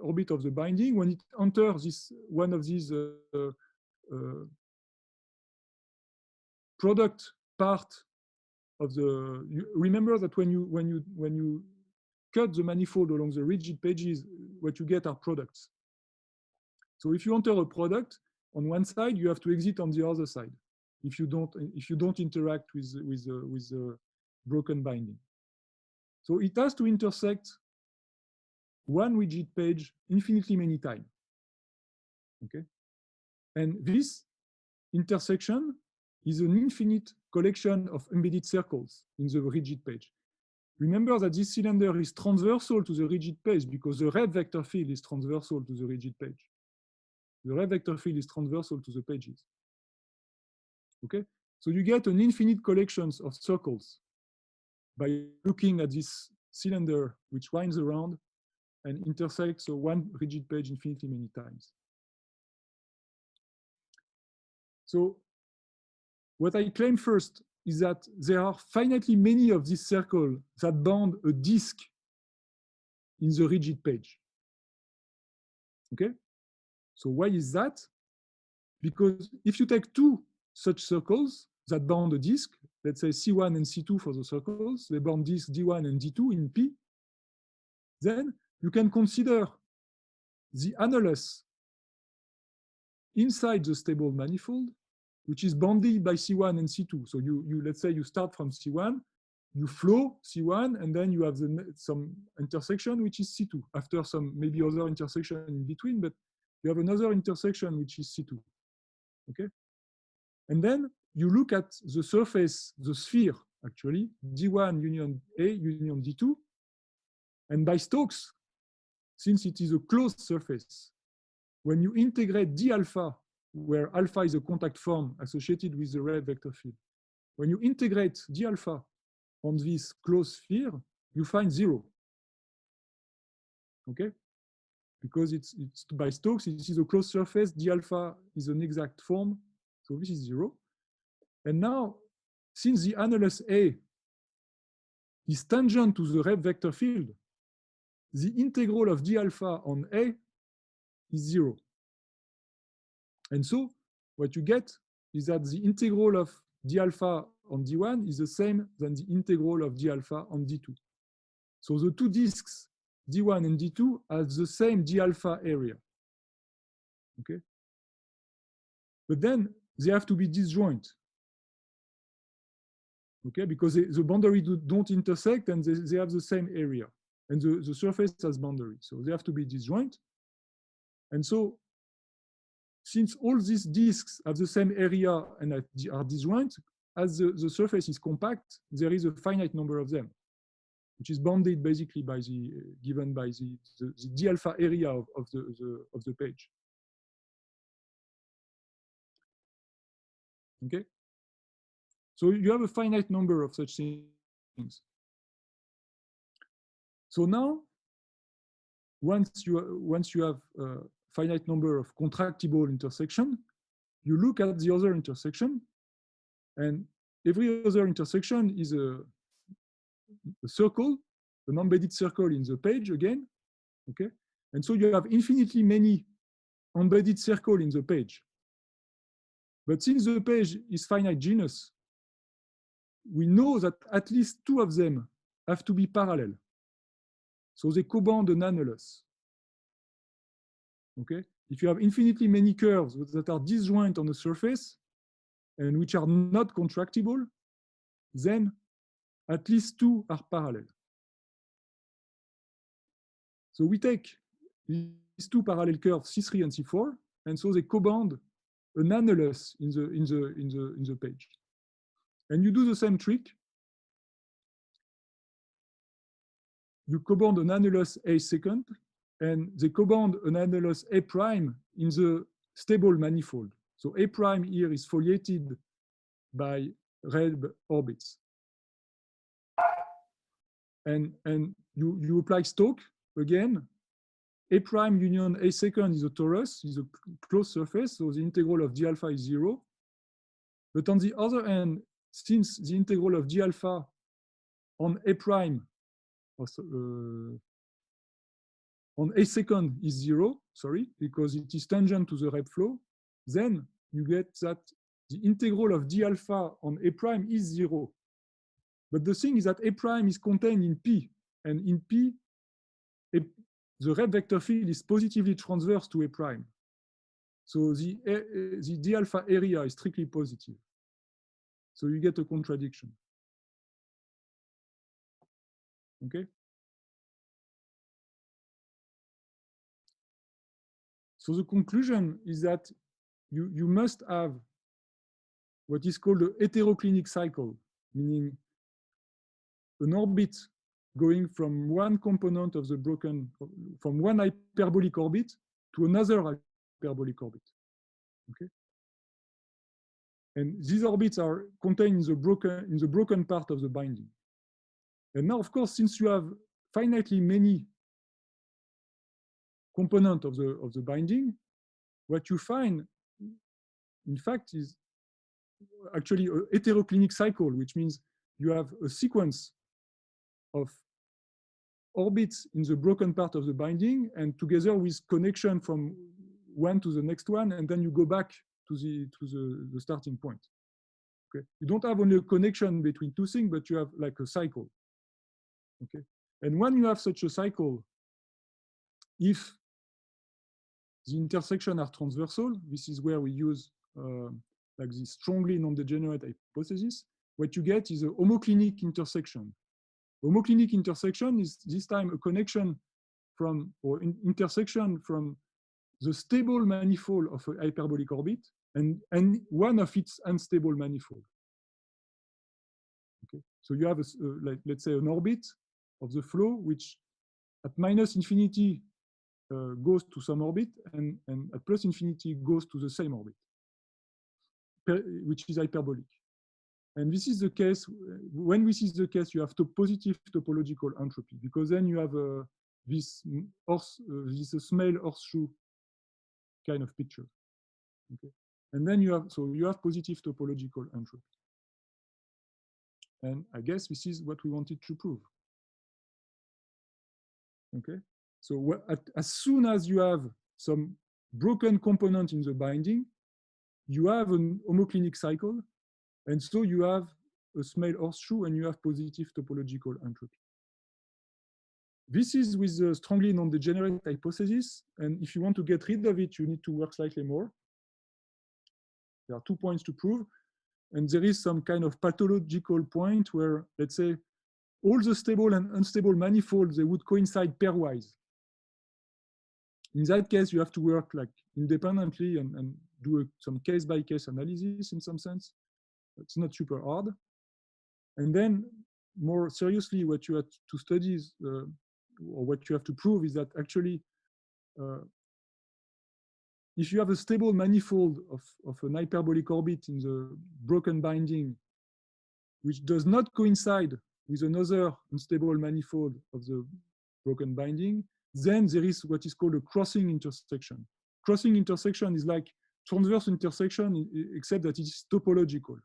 orbit of the binding, when it enters this one of these product part of the, remember that when you cut the manifold along the rigid pages, what you get are products. So if you enter a product on one side, you have to exit on the other side if you don't interact with the broken binding. So it has to intersect one rigid page infinitely many times. Okay, and this intersection is an infinite collection of embedded circles in the rigid page. Remember that this cylinder is transversal to the rigid page because the red vector field is transversal to the rigid page. The red vector field is transversal to the pages. Okay, so you get an infinite collections of circles by looking at this cylinder which winds around and intersects one rigid page infinitely many times. So what I claim first is that there are finitely many of these circles that bound a disk in the rigid page. Okay, so why is that? Because if you take two such circles that bound a disk, let's say C1 and C2 for the circles, they bound disk D1 and D2 in P, then you can consider the annulus inside the stable manifold, which is bounded by C1 and C2. So you let's say you start from C1, you flow C1, and then you have some intersection which is C2 after some maybe other intersection in between, but you have another intersection which is C2. Okay, and then you look at the surface, the sphere actually, D1 union A union D2, and by Stokes, since it is a closed surface, when you integrate d alpha, where alpha is a contact form associated with the red vector field, when you integrate d alpha on this closed sphere, you find 0. Okay? Because it's by Stokes, it is a closed surface, d alpha is an exact form, so this is 0. And now, since the annulus A is tangent to the Rep vector field, the integral of d alpha on A is 0. And so what you get is that the integral of d alpha on D1 is the same than the integral of d alpha on D2. So the two disks, D1 and D2, have the same d alpha area. Okay? But then they have to be disjoint. Okay, because the boundary don't intersect and they have the same area. And the surface has boundary. So they have to be disjoint. And so since all these disks have the same area and are disjoint, as the surface is compact, there is a finite number of them, which is bounded basically by given by the d alpha area of the page. Okay. So you have a finite number of such things. So now, once you have a finite number of contractible intersection, you look at the other intersection, and every other intersection is a circle, an embedded circle in the page again. Okay, and so you have infinitely many embedded circles in the page. But since the page is finite genus, we know that at least 2 of them have to be parallel. So they co-bound an annulus. Okay? If you have infinitely many curves that are disjoint on the surface and which are not contractible, then at least 2 are parallel. So we take these 2 parallel curves, C3 and C4, and so they co-bound an annulus in the page. And you do the same trick. You co-bound an annulus A second, and they co-bound an annulus A prime in the stable manifold. So A prime here is foliated by Reb orbits. And you apply Stoke again. A prime union A second is a torus, is a closed surface, so the integral of d alpha is 0. But on the other hand, since the integral of d alpha on A prime on A second is 0, sorry, because it is tangent to the Rep flow, then you get that the integral of d alpha on A prime is 0. But the thing is that A prime is contained in P, and in P, the Rep vector field is positively transverse to A prime. So the d alpha area is strictly positive. So you get a contradiction. Okay? So the conclusion is that you must have what is called a heteroclinic cycle, meaning an orbit going from one component of the broken, from one hyperbolic orbit to another hyperbolic orbit. Okay? And these orbits are contained in the broken part of the binding. And now, of course, since you have finitely many components of the binding, what you find, in fact, is actually a heteroclinic cycle, which means you have a sequence of orbits in the broken part of the binding, and together with connection from one to the next one, and then you go back to the starting point. Okay, you don't have only a connection between 2 things, but you have like a cycle. Okay, and when you have such a cycle, if the intersections are transversal, this is where we use like this strongly non-degenerate hypothesis. What you get is a homoclinic intersection. Homoclinic intersection is this time a connection from, or intersection from the stable manifold of a hyperbolic orbit and one of its unstable manifold. Okay, so you have, like, let's say, an orbit of the flow which at minus infinity goes to some orbit and at plus infinity goes to the same orbit, which is hyperbolic. And this is the case, when this is the case, you have positive topological entropy, because then you have this small horseshoe kind of picture. Okay. And then you have positive topological entropy. And I guess this is what we wanted to prove. Okay. So as soon as you have some broken component in the binding, you have an homoclinic cycle. And so you have a small horseshoe and you have positive topological entropy. This is with the strongly non-degenerate hypothesis. And if you want to get rid of it, you need to work slightly more. There are 2 points to prove. And there is some kind of pathological point where, let's say, all the stable and unstable manifolds, they would coincide pairwise. In that case, you have to work like independently and do some case-by-case analysis in some sense. It's not super hard. And then more seriously, what you have to study is, or what you have to prove is that actually, if you have a stable manifold of an hyperbolic orbit in the broken binding, which does not coincide with another unstable manifold of the broken binding, then there is what is called a crossing intersection. Crossing intersection is like transverse intersection, except that it is topological.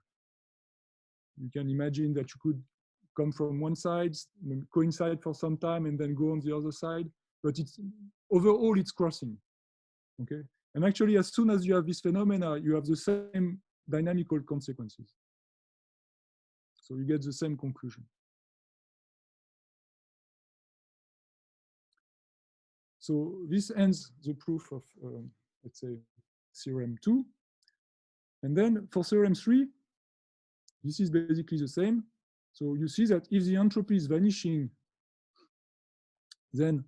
You can imagine that you could come from one side, coincide for some time, and then go on the other side. But it's overall, it's crossing. Okay. And actually, as soon as you have this phenomena, you have the same dynamical consequences. So you get the same conclusion. So this ends the proof of, let's say, theorem 2. And then for theorem 3, this is basically the same. So you see that if the entropy is vanishing, then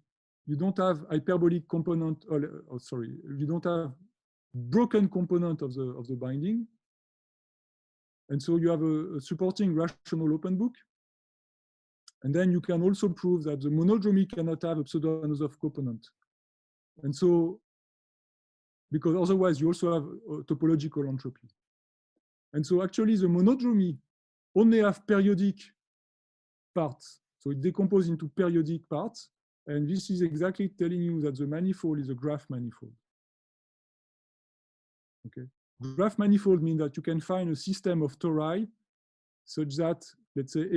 you don't have hyperbolic component, sorry, you don't have broken component of the binding. And so you have a supporting rational open book. And then you can also prove that the monodromy cannot have a pseudo-Anosov component. And so, because otherwise you also have a topological entropy. And so actually the monodromy only have periodic parts. So it decomposes into periodic parts. And this is exactly telling you that the manifold is a graph manifold. Okay. Graph manifold means that you can find a system of tori such that, let's say,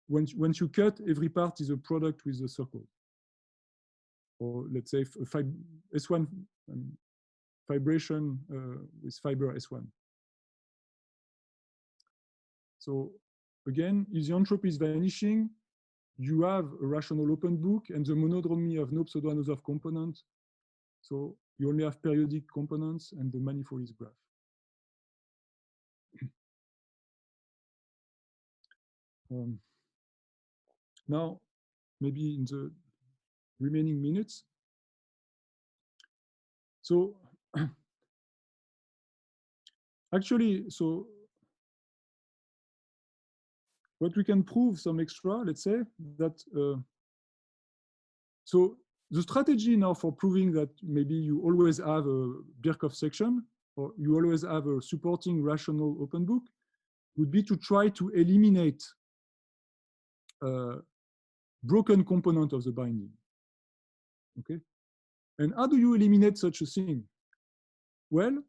once you cut, every part is a product with the circle. Or let's say S1 fibration with fiber S1. So again, if the entropy is vanishing, you have a rational open book and the monodromy of no pseudo-Anosov component. So you only have periodic components and the manifold is graph. Now, maybe in the remaining minutes. So actually, so what we can prove some extra, let's say that, so the strategy now for proving that maybe you always have a Birkhoff section or you always have a supporting rational open book would be to try to eliminate broken component of the binding. Okay. And how do you eliminate such a thing? Well,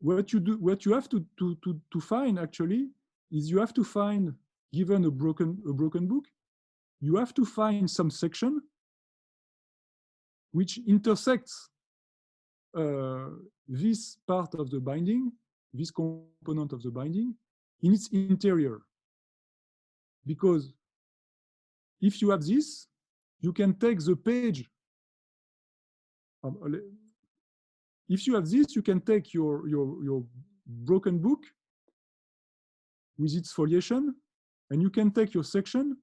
what you have to find actually is you have to find, given a broken book, you have to find some section which intersects this part of the binding, this component of the binding, in its interior. Because if you have this, you can take the page. If you have this, you can take your broken book with its foliation, and you can take your section,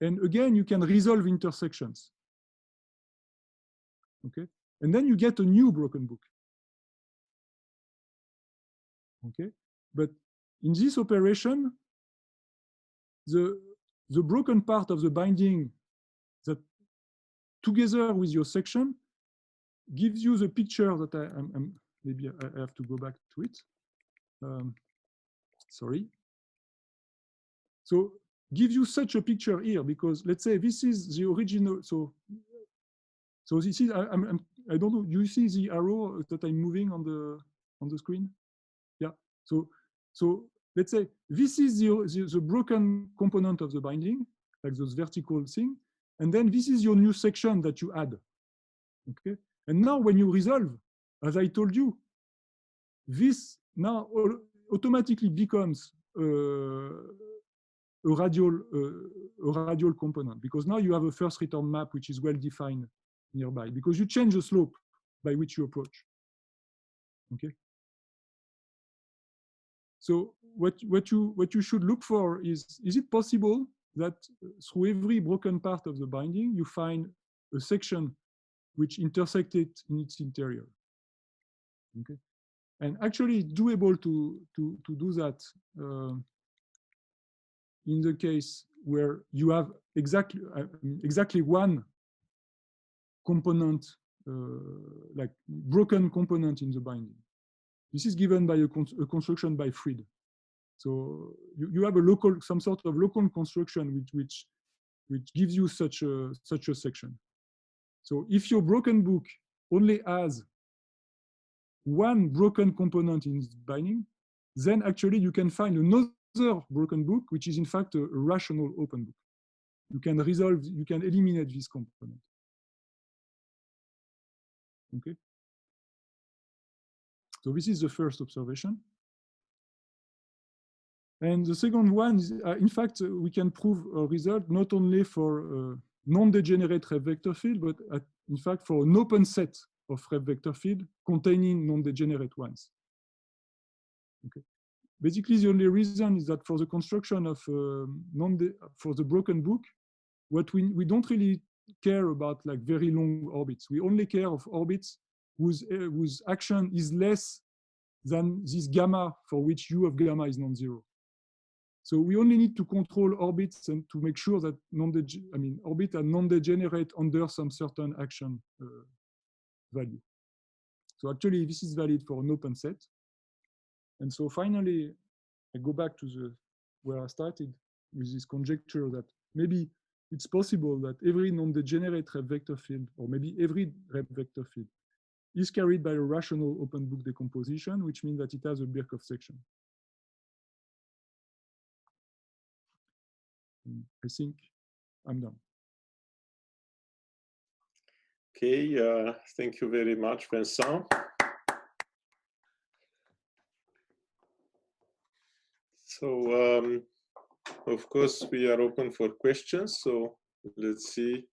and again, you can resolve intersections. Okay, and then you get a new broken book. Okay, but in this operation, the broken part of the binding that together with your section gives you the picture that maybe I have to go back to it. Sorry. So gives you such a picture here, because let's say this is the original. So this is, I don't know, do you see the arrow that I'm moving on the screen? Yeah, so let's say this is the broken component of the binding, like those vertical thing. And then this is your new section that you add, okay? And now when you resolve, as I told you, this now automatically becomes a radial component, because now you have a first return map which is well defined nearby, because you change the slope by which you approach. Okay. So what you should look for is it possible that through every broken part of the binding you find a section which intersects it in its interior? Okay. And actually it's doable to do that in the case where you have exactly one component, like broken component in the binding. This is given by a construction by Fried. So you have some sort of local construction which gives you such a section. So if your broken book only has one broken component in its binding, then actually you can find another broken book, which is in fact a rational open book. You can eliminate this component. Okay. So this is the first observation. And the second one is, in fact, we can prove a result not only for non-degenerate Repp vector field, but in fact for an open set of Repp vector field containing non-degenerate ones. Okay. Basically, the only reason is that for the construction of for the broken book, what we don't really care about like very long orbits. We only care of orbits whose action is less than this gamma for which U of gamma is non-zero. So we only need to control orbits and to make sure that orbits are non-degenerate under some certain action value. So actually, this is valid for an open set. And so finally, I go back to where I started with this conjecture that maybe it's possible that every non-degenerate Repp vector field, or maybe every Repp vector field, is carried by a rational open book decomposition, which means that it has a Birkhoff section. I think I'm done. Okay, thank you very much, Vincent. So, of course, we are open for questions. So let's see.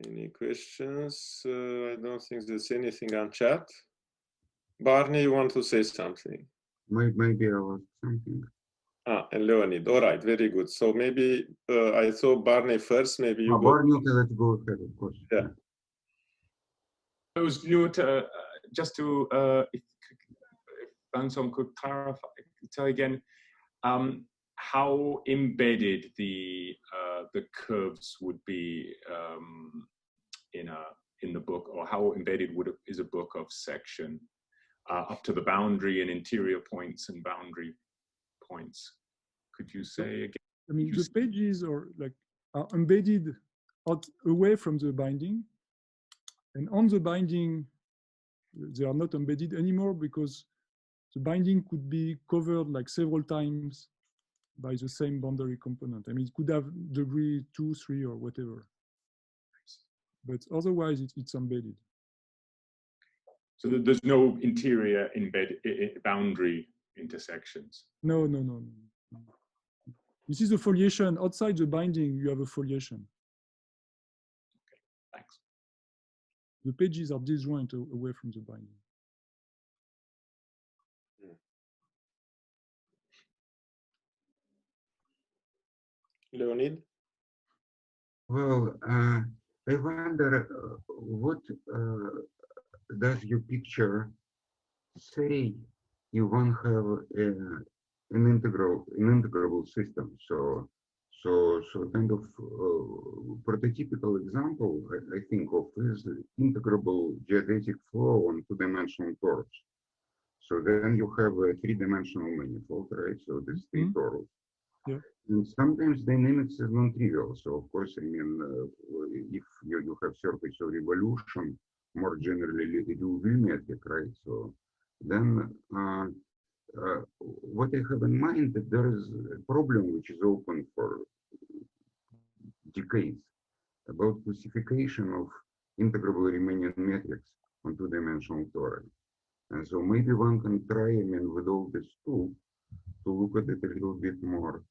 Any questions? I don't think there's anything on chat. Barney, you want to say something? Maybe I want something. Ah, and Leonid. All right, very good. So maybe I saw Barney first. Maybe you go. Barney, let's go ahead, of course. Yeah. I was new to just to if Vincent could clarify, tell again how embedded the curves would be in the book, or how embedded is a book of section up to the boundary and interior points and boundary points. Could you say again? I mean, the pages are embedded away from the binding, and on the binding they are not embedded anymore because the binding could be covered like several times by the same boundary component. I mean, it could have degree 2, 3, or whatever, but otherwise it's embedded. So there's no interior boundary intersections? No. This is a foliation. Outside the binding, you have a foliation. Okay, thanks. The pages are disjoint away from the binding. Leonid? Well, I wonder what does your picture say you won't have an integrable system. So So kind of prototypical example I think of is integrable geodesic flow on two-dimensional torus. So then you have a three-dimensional manifold, right? So this three torus. Yeah. And sometimes dynamics is non-trivial. So of course, I mean, if you have surface of revolution, more generally metric, right? So then what I have in mind that there is a problem which is open for decades about classification of integrable Riemannian metrics on two-dimensional torus. And so maybe one can try, I mean, with all this tool, to look at it a little bit more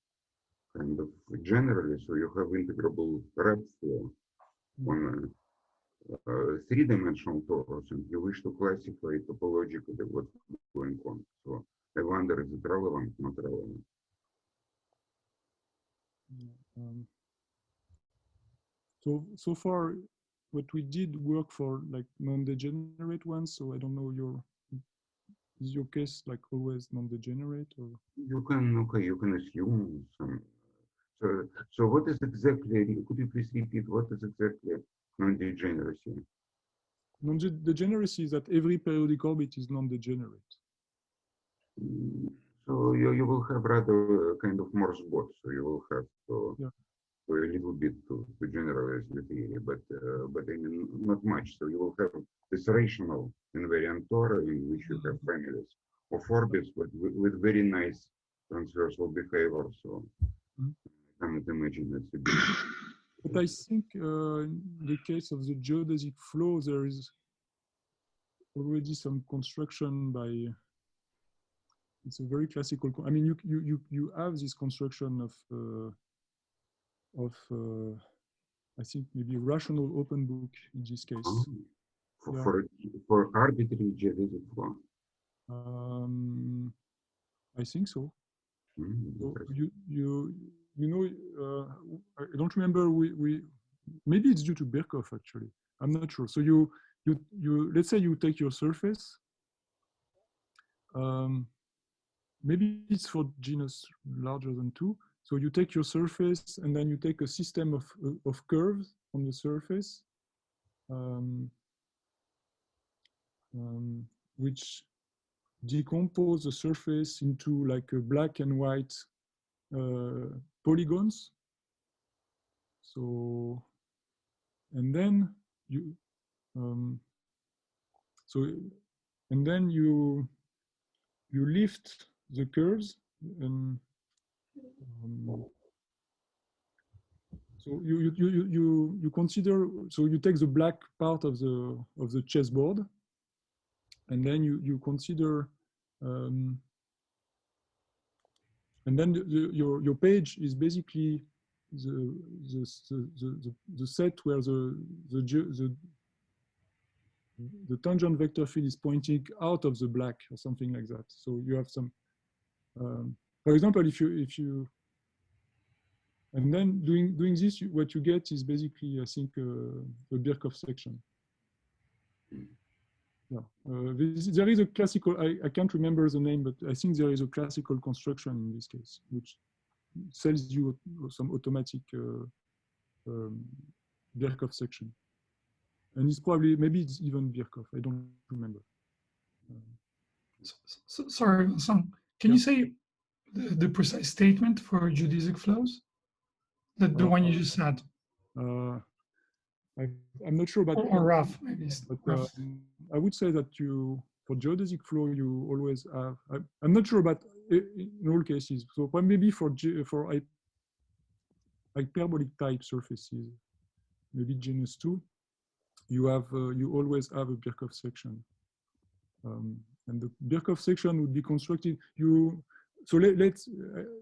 kind of generally. So you have integrable rep flow on a three-dimensional torus, and you wish to classify topologically what's going on. So I wonder, is it relevant, not relevant? So far, what we did work for like non-degenerate ones. So I don't know is your case like always non-degenerate or? You can, okay, you can assume some. So what is exactly, could you please repeat, what is exactly non-degeneracy? Non-degeneracy is that every periodic orbit is non-degenerate. So you will have rather kind of Morse bot, so you will have to, a little bit to generalize the theory, but I mean, not much. So you will have this rational invariant torus in which you have families of orbits, but with very nice transversal behavior. So I can't imagine that's a bit. But I think in the case of the geodesic flow, there is already some construction by. It's a very classical. I mean, you have this construction of I think maybe rational open book in this case. For arbitrary geodesic flow. I think so. So you know, I don't remember. We maybe it's due to Birkhoff actually. I'm not sure. So you let's say you take your surface. Maybe it's for genus larger than 2. So you take your surface and then you take a system of curves on the surface, which decompose the surface into like a black and white polygons. So, and then you, you lift the curves and so you consider, so you take the black part of the chessboard, and then you consider, and then your page is basically the set where the tangent vector field is pointing out of the black or something like that. So you have some, for example, if you, and then doing this, what you get is basically, I think, a Birkhoff section. Yeah, there is a classical, I can't remember the name, but I think there is a classical construction in this case, which sells you some automatic Birkhoff section. And it's probably, maybe it's even Birkhoff, I don't remember. Sorry, Vincent, can you say the precise statement for geodesic flows? The one you just said. I'm not sure about. Or rough, maybe. But I would say that for geodesic flow, you always have. I'm not sure about in all cases. So maybe for hyperbolic type surfaces, maybe genus 2, you always have a Birkhoff section, and the Birkhoff section would be constructed. So let's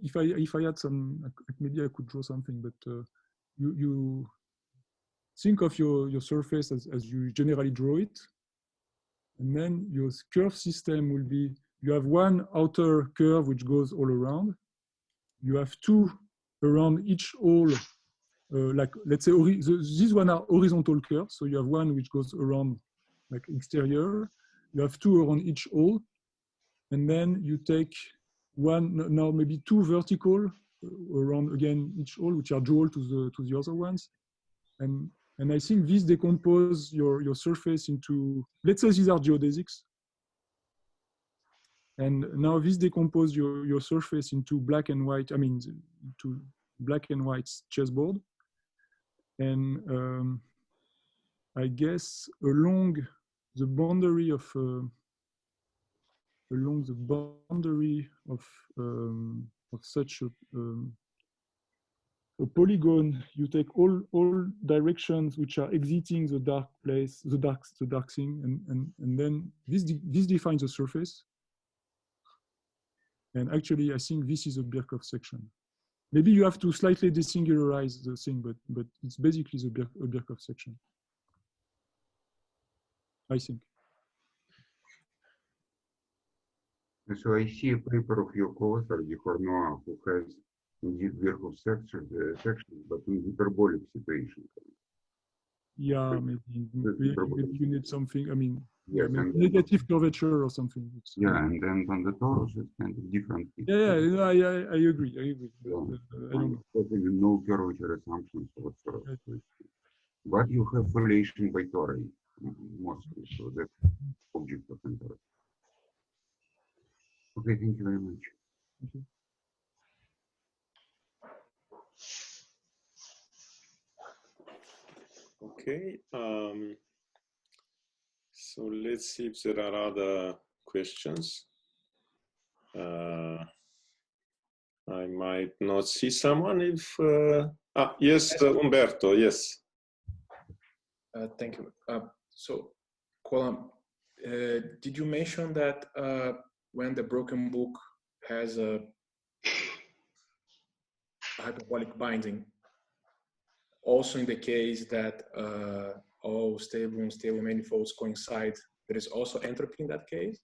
if I had some, maybe I could draw something, but you think of your surface as you generally draw it, and then your curve system will be, you have one outer curve which goes all around, you have 2 around each hole, like let's say these one are horizontal curves, so you have one which goes around like exterior, you have 2 around each hole, and then you take one, now maybe 2 vertical around again each hole, which are dual to the other ones, and I think these decompose your surface into, let's say these are geodesics, and now this decompose your surface into black and white. I mean, to black and white chessboard, and I guess along the boundary of such a polygon, you take all directions which are exiting the dark place, the dark thing, and then this defines the surface. And actually, I think this is a Birkhoff section. Maybe you have to slightly desingularize the thing, but it's basically a Birkhoff section, I think. So I see a paper of your co-author, Dihornoa, who has indeed Birkhoff sections, but in hyperbolic situation. Yeah, maybe you need something. I mean, yes, yeah, negative curvature or something. Yeah, and then on the torus, it's kind of different. I agree. I agree. Yeah. I don't know. Totally no curvature assumptions whatsoever. But you have relation by tori mostly, so that's object of interest. Okay, thank you very much. Thank you. Okay, so let's see if there are other questions. I might not see someone if, yes, Umberto, yes. Thank you. So, Colm, did you mention that when the broken book has a hyperbolic binding, also in the case that all stable and unstable manifolds coincide, there is also entropy in that case?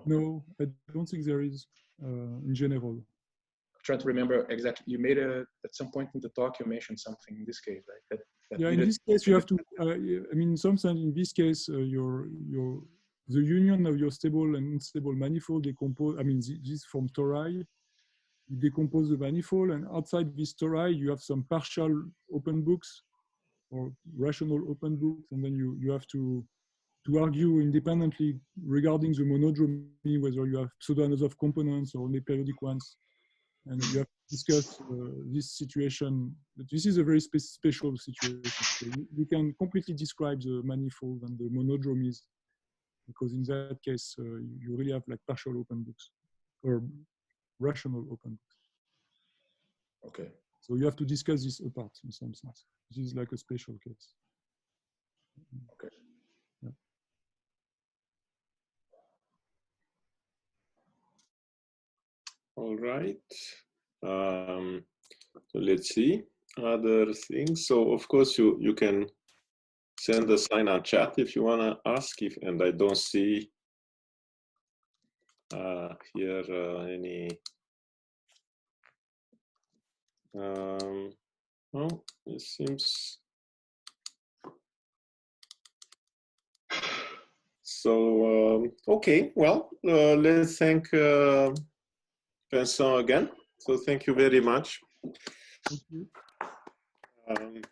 No, I don't think there is in general. I'm trying to remember exactly. You made at some point in the talk, you mentioned something in this case, right? That yeah, in this case, you have to. I mean, in some sense, in this case, the union of your stable and unstable manifold decompose. I mean, this from tori. You decompose the manifold, and outside this tori, you have some partial open books or rational open books, and then you have to argue independently regarding the monodromy, whether you have pseudo-Anosov components or only periodic ones, and you have to discuss this situation. But this is a very special situation. So you can completely describe the manifold and the monodromies, because in that case, you really have like partial open books or rational open books. Okay. So you have to discuss this apart in some sense. This is like a special case. Okay. Yeah. All right. So let's see other things. So of course you can send a sign on chat if you want to ask. And I don't see here any. Well, it seems so. Okay, well, let's thank Vincent again. So thank you very much. Thank you.